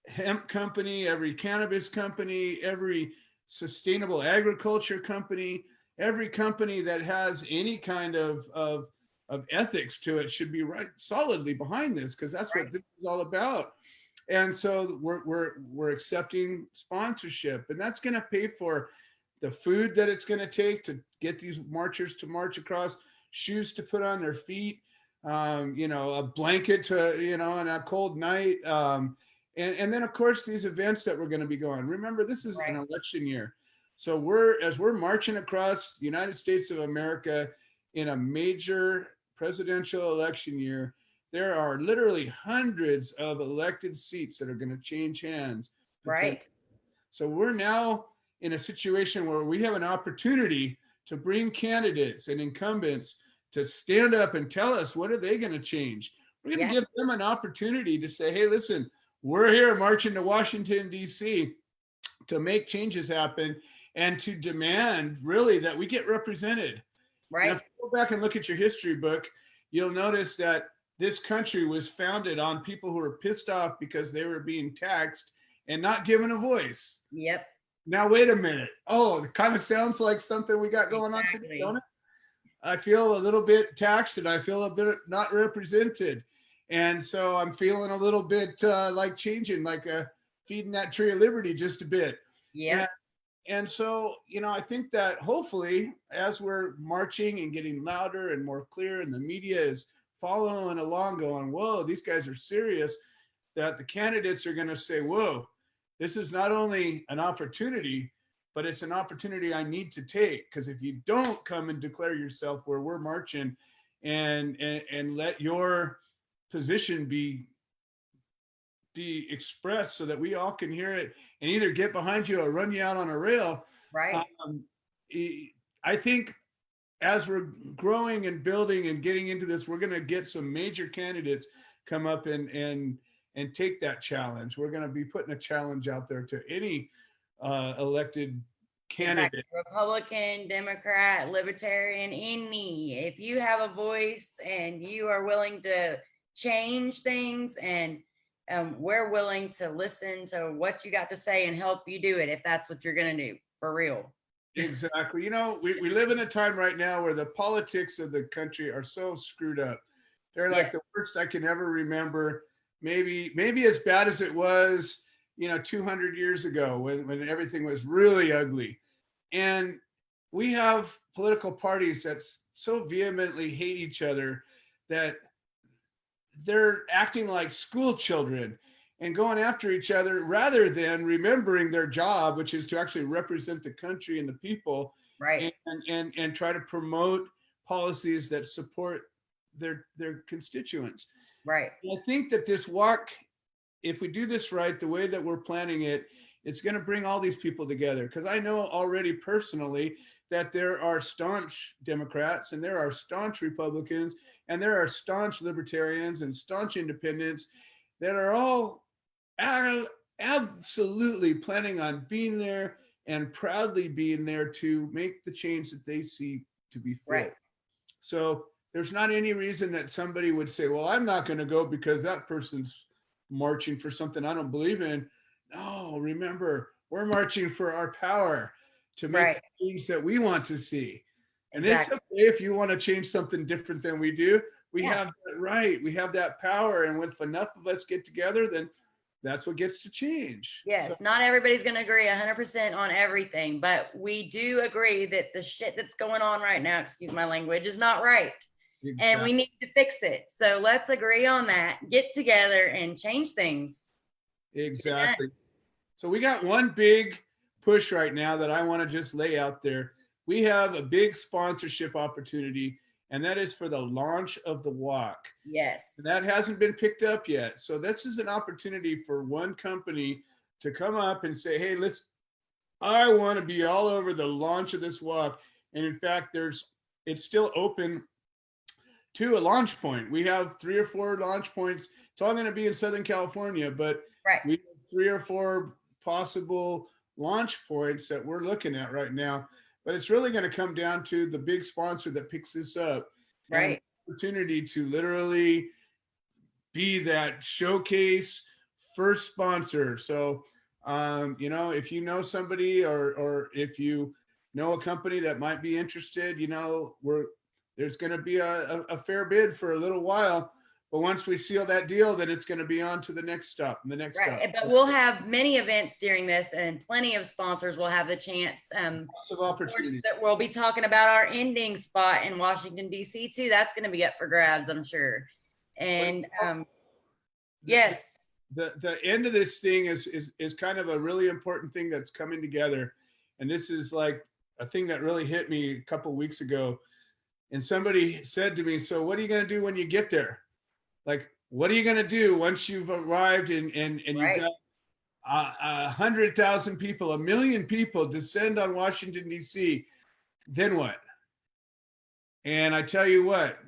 hemp company, every cannabis company, every sustainable agriculture company, every company that has any kind of ethics to it should be right solidly behind this, because that's what this is all about. And so we're accepting sponsorship, and that's going to pay for the food that it's going to take to get these marchers to march across, shoes to put on their feet, a blanket to, on a cold night. And then of course these events that we're going to be going. Remember, this is an election year. So as we're marching across the United States of America in a major presidential election year, there are literally hundreds of elected seats that are going to change hands. Right. So we're now in a situation where we have an opportunity to bring candidates and incumbents to stand up and tell us, what are they going to change? We're going to give them an opportunity to say, hey, listen, we're here marching to Washington, D.C. to make changes happen and to demand really that we get represented. Right. Now, if you go back and look at your history book, you'll notice that this country was founded on people who were pissed off because they were being taxed and not given a voice. Yep. Now, wait a minute. Oh, it kind of sounds like something we got going on today, don't it? I feel a little bit taxed and I feel a bit not represented. And so I'm feeling a little bit like changing, like feeding that tree of liberty just a bit. Yeah. And so, I think that hopefully as we're marching and getting louder and more clear and the media is following along going, whoa, these guys are serious, that the candidates are going to say, whoa, this is not only an opportunity, but it's an opportunity I need to take. Because if you don't come and declare yourself where we're marching and let your position be expressed so that we all can hear it and either get behind you or run you out on a rail. Right. I think as we're growing and building and getting into this, we're going to get some major candidates come up and take that challenge. We're going to be putting a challenge out there to any elected candidate. Exactly. Republican, Democrat, Libertarian, any. If you have a voice and you are willing to change things, and we're willing to listen to what you got to say and help you do it if that's what you're going to do, for real. Exactly. We live in a time right now where the politics of the country are so screwed up. They're like the worst I can ever remember. Maybe as bad as it was, 200 years ago when everything was really ugly. And we have political parties that so vehemently hate each other that they're acting like school children and going after each other rather than remembering their job, which is to actually represent the country and the people, right? And try to promote policies that support their constituents. Right. And I think that this walk, if we do this right, the way that we're planning it, it's going to bring all these people together. Because I know already personally that there are staunch Democrats and there are staunch Republicans and there are staunch libertarians and staunch independents that are all absolutely planning on being there and proudly being there to make the change that they see to be fit. Right. So there's not any reason that somebody would say, well, I'm not going to go because that person's marching for something I don't believe in. No, remember, we're marching for our power to make the change that we want to see. And it's okay if you want to change something different than we do. We have that right. We have that power. And if enough of us get together, then that's what gets to change. Yes, so, not everybody's going to agree 100% on everything, but we do agree that the shit that's going on right now, excuse my language, is not right. Exactly. And we need to fix it. So let's agree on that, get together and change things. Exactly. So we got one big push right now that I want to just lay out there. We have a big sponsorship opportunity, and that is for the launch of the walk. Yes. That hasn't been picked up yet. So this is an opportunity for one company to come up and say, hey, I want to be all over the launch of this walk. And in fact, it's still open to a launch point. We have 3 or 4 launch points. It's all going to be in Southern California, but we have 3 or 4 possible launch points that we're looking at right now. But it's really going to come down to the big sponsor that picks this up. Right. Opportunity to literally be that showcase first sponsor. So, if you know somebody or if you know a company that might be interested, there's going to be a fair bid for a little while, But once we seal that deal, then it's going to be on to the next stop and the next stop. Right, but we'll have many events during this, and plenty of sponsors will have the chance. Lots of Of course, opportunities. that we'll be talking about our ending spot in Washington, D.C. too. That's going to be up for grabs, I'm sure. And yes, The end of this thing is kind of a really important thing that's coming together. And this is like a thing that really hit me a couple of weeks ago. And somebody said to me, so what are you going to do when you get there? Like, what are you going to do once you've arrived and you've got 100,000 people, 1 million people descend on Washington, D.C., then what? And I tell you what,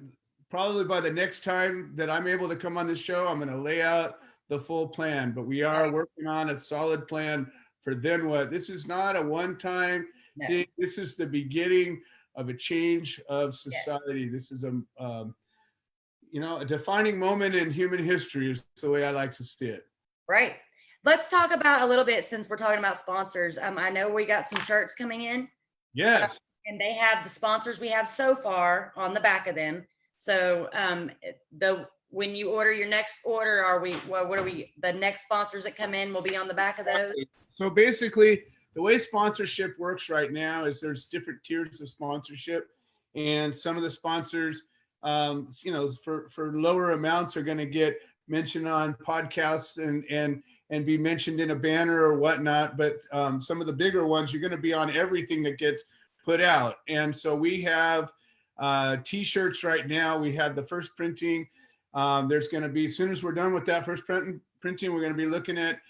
probably by the next time that I'm able to come on the show, I'm going to lay out the full plan. But we are working on a solid plan for then what. This is not a one-time thing. This is the beginning of a change of society. This is a defining moment in human history is the way I like to see it. Right. Let's talk about a little bit, since we're talking about sponsors. I know we got some shirts coming in. Yes. And they have the sponsors we have so far on the back of them. So when you order your next order, the next sponsors that come in will be on the back of those? So basically, the way sponsorship works right now is there's different tiers of sponsorship, and some of the sponsors, for lower amounts are going to get mentioned on podcasts and be mentioned in a banner or whatnot. But some of the bigger ones, you're going to be on everything that gets put out. And so we have t-shirts right now. We had the first printing. There's going to be, as soon as we're done with that first printing, we're going to be looking at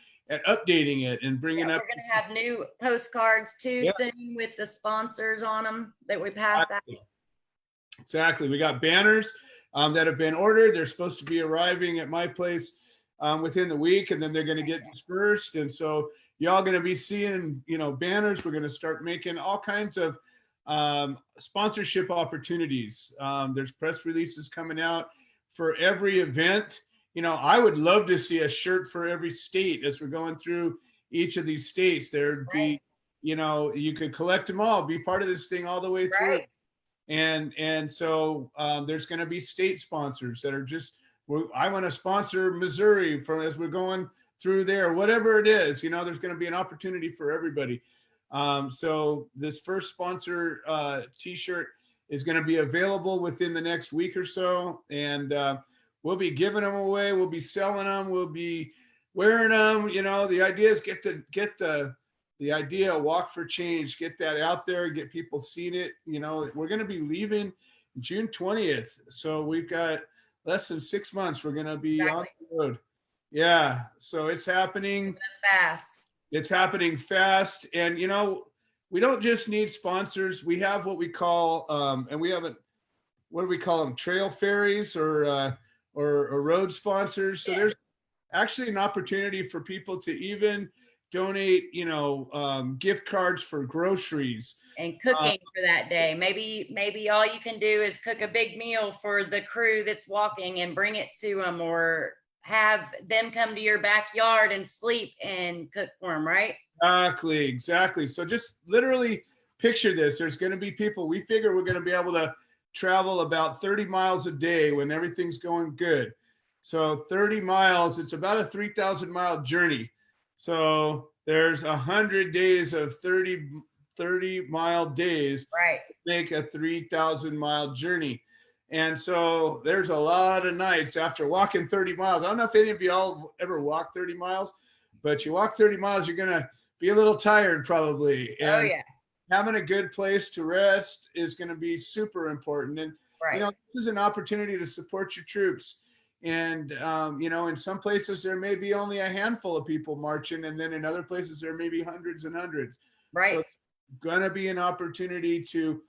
updating it and bringing up. We're going to have new postcards too soon with the sponsors on them that we pass out. Exactly. We got banners that have been ordered. They're supposed to be arriving at my place within the week, and then they're going to get dispersed. And so y'all going to be seeing, banners. We're going to start making all kinds of sponsorship opportunities. There's press releases coming out for every event. I would love to see a shirt for every state as we're going through each of these states. There'd be, you could collect them all, be part of this thing all the way through. Right. And so there's going to be state sponsors that are just, I want to sponsor Missouri as we're going through there, whatever it is, there's going to be an opportunity for everybody. So this first sponsor t-shirt is going to be available within the next week or so. And we'll be giving them away. We'll be selling them. We'll be wearing them. The idea is get the idea, walk for change, get that out there, get people seeing it. We're going to be leaving June 20th. So we've got less than 6 months. We're going to be on the road. Yeah. So it's happening fast. It's happening fast. And, we don't just need sponsors. We have what we call, and we haven't, what do we call them? Trail ferries or road sponsors. So there's actually an opportunity for people to even donate, gift cards for groceries and cooking for that day. Maybe all you can do is cook a big meal for the crew that's walking and bring it to them, or have them come to your backyard and sleep and cook for them, right? Exactly. So just literally picture this. There's going to be people, we figure we're going to be able to travel about 30 miles a day when everything's going good. So 30 miles, it's about a 3,000 mile journey. So there's 100 days of 30 mile days, right, to make a 3,000 mile journey. And so there's a lot of nights after walking 30 miles. I don't know if any of y'all ever walk 30 miles, but you walk 30 miles, you're going to be a little tired probably. And having a good place to rest is going to be super important. And, this is an opportunity to support your troops. And, in some places there may be only a handful of people marching, and then in other places there may be hundreds and hundreds. Right. So it's going to be an opportunity to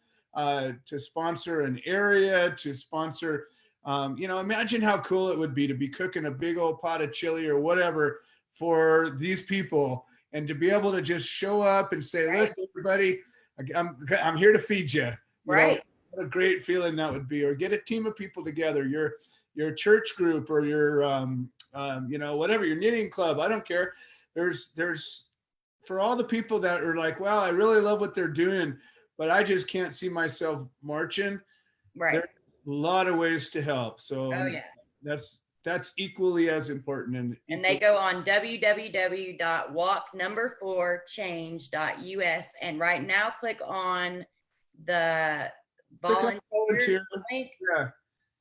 sponsor an area, to sponsor, imagine how cool it would be to be cooking a big old pot of chili or whatever for these people, and to be able to just show up and say, look, everybody, I'm here to feed you. Right. What a great feeling that would be. Or get a team of people together, your church group, or your, whatever, your knitting club. I don't care. There's for all the people that are like, wow, I really love what they're doing, but I just can't see myself marching. Right. There's a lot of ways to help. So that's equally as important. And they go on www.walk4change.us. And right now, click on the volunteer link. Yeah.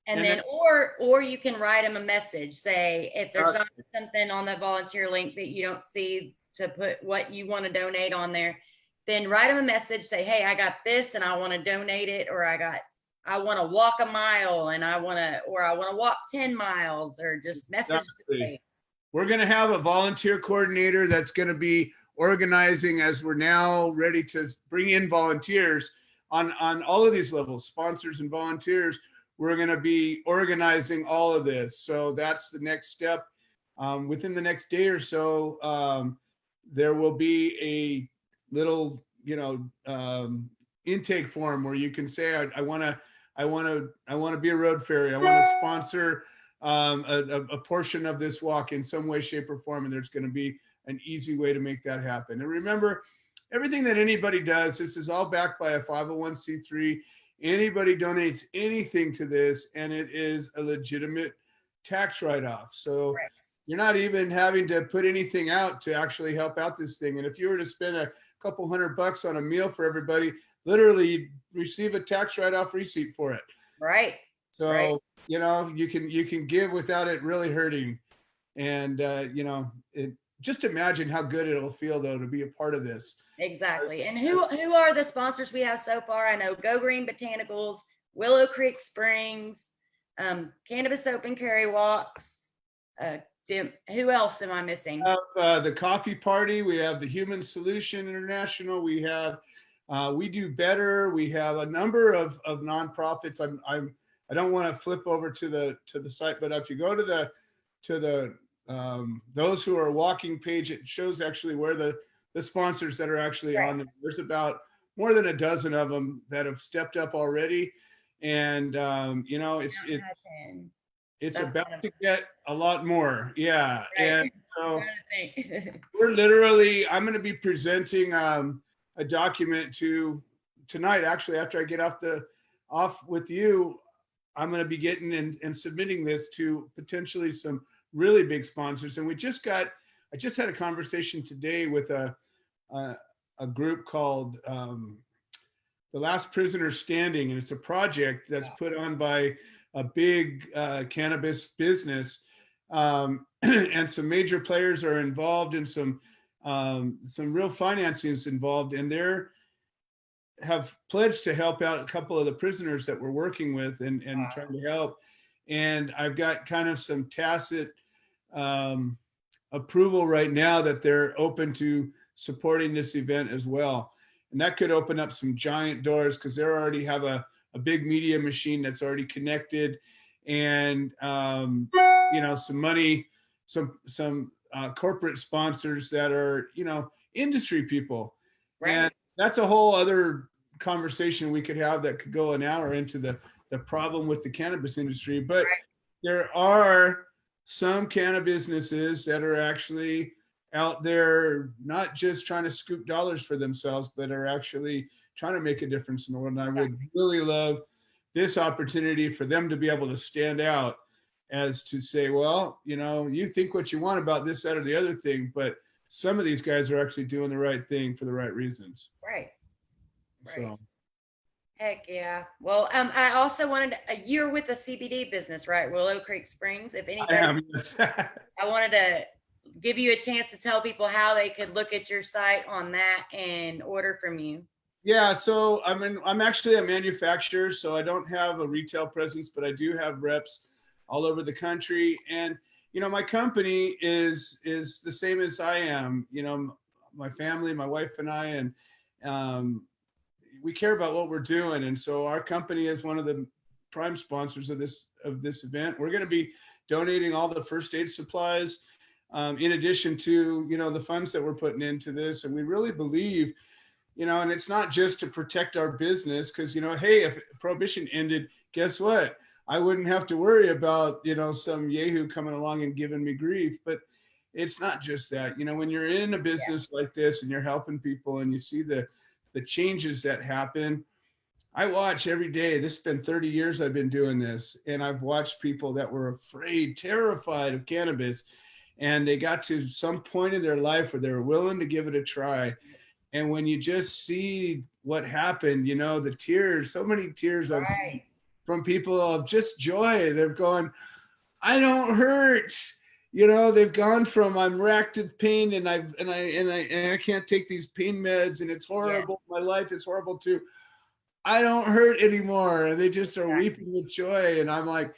And then, or you can write them a message. Say, if there's not something on the volunteer link that you don't see to put what you want to donate on there, then write them a message. Say, hey, I got this and I want to donate it, or I want to walk a mile and I want to walk 10 miles, or just message. Exactly. We're going to have a volunteer coordinator that's going to be organizing, as we're now ready to bring in volunteers on all of these levels, sponsors and volunteers. We're going to be organizing all of this. So that's the next step. Within the next day or so, there will be a little, intake form where you can say, I want to be a road fairy. I want to sponsor a portion of this walk in some way, shape, or form. And there's going to be an easy way to make that happen. And remember, everything that anybody does, this is all backed by a 501c3. Anybody donates anything to this, and it is a legitimate tax write-off. So you're not even having to put anything out to actually help out this thing. And if you were to spend a couple $100 on a meal for everybody, literally you'd receive a tax write-off receipt for it. Right. So, you can give without it really hurting. And, just imagine how good it'll feel, though, to be a part of this. Exactly. And who are the sponsors we have so far? I know Go Green Botanicals, Willow Creek Springs, Cannabis Open Carry Walks. Who else am I missing? The Coffee Party. We have the Human Solution International. We have We Do Better. We have a number of nonprofits. I don't want to flip over to the site, but if you go to the those who are walking page, it shows actually where the sponsors that are actually on them. There's about more than a dozen of them that have stepped up already, and it's about to get a lot more. Yeah. And so we're literally, I'm going to be presenting a document tonight, actually, after I get off with you. I'm going to be getting and submitting this to potentially some really big sponsors. And I just had a conversation today with a group called The Last Prisoner Standing. And it's a project that's put on by a big cannabis business. And some major players are involved, and some real financing is involved. And have pledged to help out a couple of the prisoners that we're working with and trying to help. And I've got kind of some tacit approval right now that they're open to supporting this event as well. And that could open up some giant doors, because they already have a big media machine that's already connected, and some money, some corporate sponsors that are industry people. And that's a whole other conversation we could have that could go an hour into the problem with the cannabis industry. But there are some cannabis businesses that are actually out there, not just trying to scoop dollars for themselves, but are actually trying to make a difference in the world. And I would really love this opportunity for them to be able to stand out, as to say, well, you think what you want about this, that, or the other thing, but some of these guys are actually doing the right thing for the right reasons. Right. So. Heck yeah. Well, I also wanted you're with the CBD business, right? Willow Creek Springs. If anybody, I am, yes. I wanted to give you a chance to tell people how they could look at your site on that and order from you. Yeah. So I'm actually a manufacturer, so I don't have a retail presence, but I do have reps all over the country. And my company is the same as I am. My family, my wife and I, and we care about what we're doing. And so our company is one of the prime sponsors of this event. We're going to be donating all the first aid supplies, in addition to the funds that we're putting into this. And we really believe, and it's not just to protect our business, because hey, if prohibition ended, guess what? I wouldn't have to worry about, some yahoo coming along and giving me grief. But it's not just that. When you're in a business like this and you're helping people and you see the changes that happen, I watch every day. This has been 30 years I've been doing this, and I've watched people that were afraid, terrified of cannabis, and they got to some point in their life where they were willing to give it a try. And when you just see what happened, you know, the tears, so many tears I've seen Right. from people of just joy. They're going, I don't hurt. You know, they've gone from I'm racked with pain and I can't take these pain meds and it's Yeah. horrible. My life is horrible too. I don't hurt anymore. And they just are Exactly. weeping with joy. And I'm like,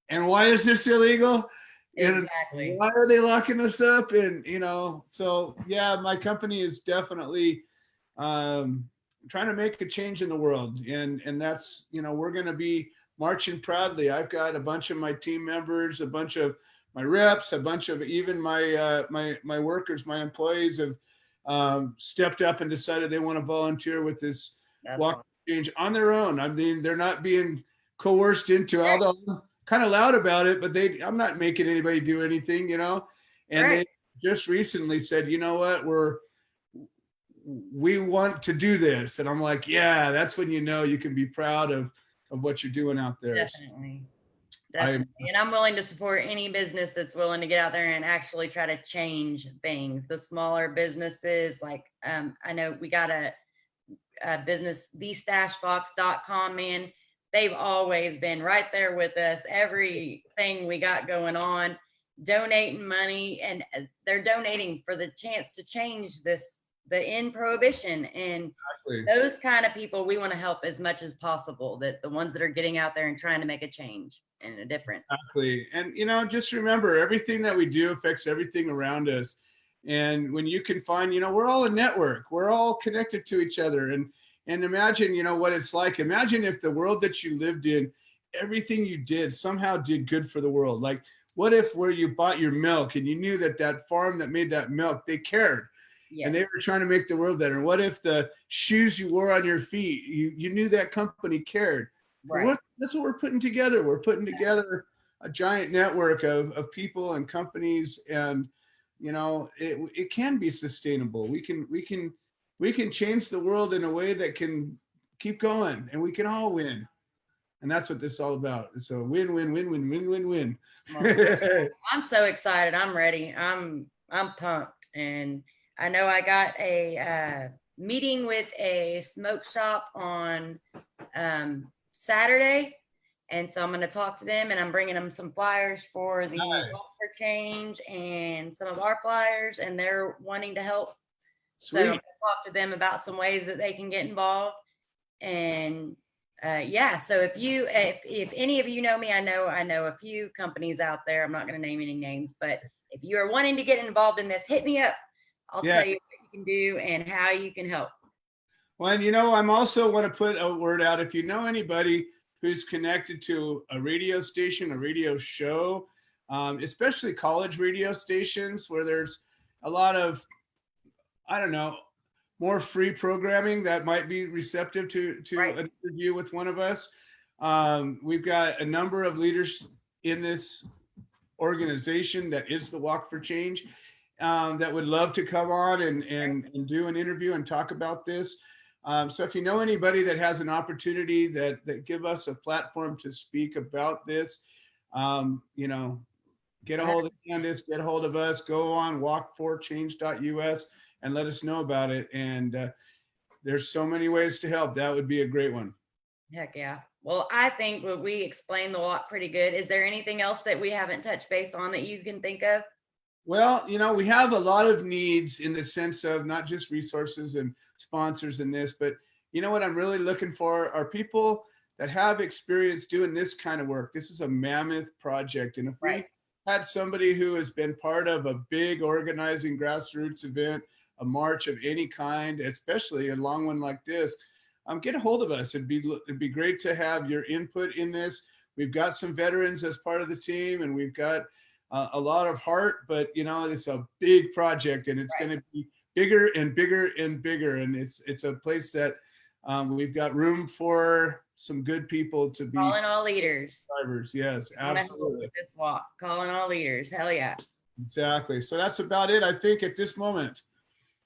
and why is this illegal? And Exactly. why are they locking us up? And, you know, so yeah, my company is definitely trying to make a change in the world. And that's, you know, we're going to be marching proudly. I've got a bunch of my team members, a bunch of my reps, a bunch of even my workers, my employees have stepped up and decided they want to volunteer with this That's walk awesome. change on their own. I mean, they're not being coerced into it, although I'm kind of loud about it, but I'm not making anybody do anything, you know. And Right. they just recently said, you know what, we want to do this. And I'm like, yeah, that's when you know you can be proud of what you're doing out there. Definitely. Definitely. And I'm willing to support any business that's willing to get out there and actually try to change things. The smaller businesses, like I know we got a business, thestashbox.com, man. They've always been right there with us. Everything we got going on, donating money, and they're donating for the chance to change the end prohibition. And Exactly. those kind of people we want to help as much as possible, that the ones that are getting out there and trying to make a change and a difference. Exactly. And, you know, just remember, everything that we do affects everything around us. And when you can find, you know, we're all a network, we're all connected to each other. And imagine, you know, what it's like. Imagine if the world that you lived in, everything you did somehow did good for the world. Like, what if where you bought your milk and you knew that that farm that made that milk, they cared. Yes. And they were trying to make the world better. What if the shoes you wore on your feet, you knew that company cared? Right. That's what we're putting together. We're putting together a giant network of people and companies, and you know, it can be sustainable. We can change the world in a way that can keep going, and we can all win. And that's what this is all about. It's a win, win, win, win, win, win, win. Well, I'm so excited. I'm ready. I'm pumped. And I know I got a meeting with a smoke shop on Saturday. And so I'm going to talk to them, and I'm bringing them some flyers for the Nice. Walk for Change and some of our flyers, and they're wanting to help. So Sweet. I'm going to talk to them about some ways that they can get involved. And yeah, so if any of you know me, I know a few companies out there. I'm not going to name any names, but if you are wanting to get involved in this, hit me up. I'll tell you what you can do and how you can help. Well, and you know, I'm also want to put a word out. If you know anybody who's connected to a radio station, a radio show, especially college radio stations where there's a lot of, I don't know, more free programming that might be receptive to Right. an interview with one of us. We've got a number of leaders in this organization that is the Walk for Change that would love to come on and do an interview and talk about this. So if you know anybody that has an opportunity that give us a platform to speak about this, you know, get a hold of Candis, get a hold of us, go on walk4change.us and let us know about it. And there's so many ways to help. That would be a great one. Heck yeah. Well, I think we explained the walk pretty good. Is there anything else that we haven't touched base on that you can think of? Well, you know, we have a lot of needs in the sense of not just resources and sponsors in this, but you know what I'm really looking for are people that have experience doing this kind of work. This is a mammoth project. And if we had somebody who has been part of a big organizing grassroots event, a march of any kind, especially a long one like this, get a hold of us. It'd be great to have your input in this. We've got some veterans as part of the team, and we've got a lot of heart, but you know, it's a big project, and it's going to be bigger and bigger and bigger. And it's a place that we've got room for some good people to be calling all leaders. Drivers. Yes, absolutely. This walk, calling all leaders. Hell yeah. Exactly. So that's about it, I think, at this moment.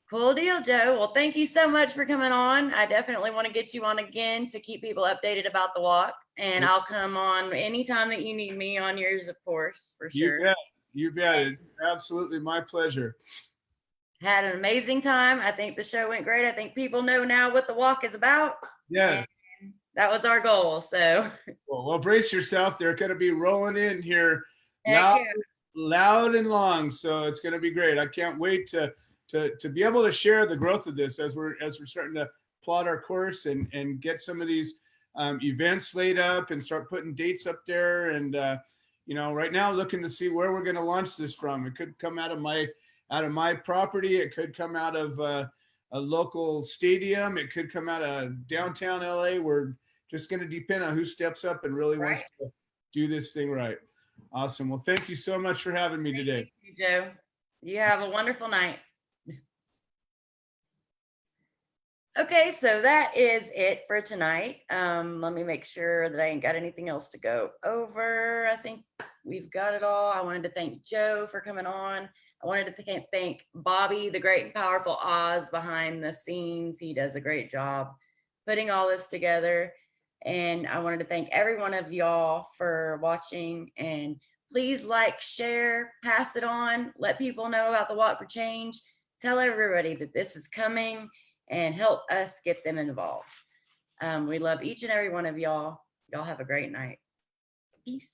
Cool deal, Joe. Well, thank you so much for coming on. I definitely want to get you on again to keep people updated about the walk. And I'll come on anytime that you need me on yours, of course, for sure. You bet. You bet. It's absolutely my pleasure. Had an amazing time. I think the show went great. I think people know now what the walk is about. Yes. And that was our goal. So Well, brace yourself. They're going to be rolling in here heck loud and long. So it's going to be great. I can't wait to be able to share the growth of this as we're starting to plot our course and get some of these events laid up and start putting dates up there. And right now looking to see where we're going to launch this from. It could come out of my property. It could come out of a local stadium. It could come out of downtown LA. We're just going to depend on who steps up and really wants to do this thing right. Awesome. Well, thank you so much for having me today. Thank you, Joe. You have a wonderful night. Okay, so that is it for tonight. Let me make sure that I ain't got anything else to go over. I think we've got it all. I wanted to thank Joe for coming on. I wanted to thank Bobby, the great and powerful Oz behind the scenes. He does a great job putting all this together. And I wanted to thank every one of y'all for watching. And please like, share, pass it on, let people know about the Walk for Change. Tell everybody that this is coming and help us get them involved. We love each and every one of y'all. Y'all have a great night. Peace.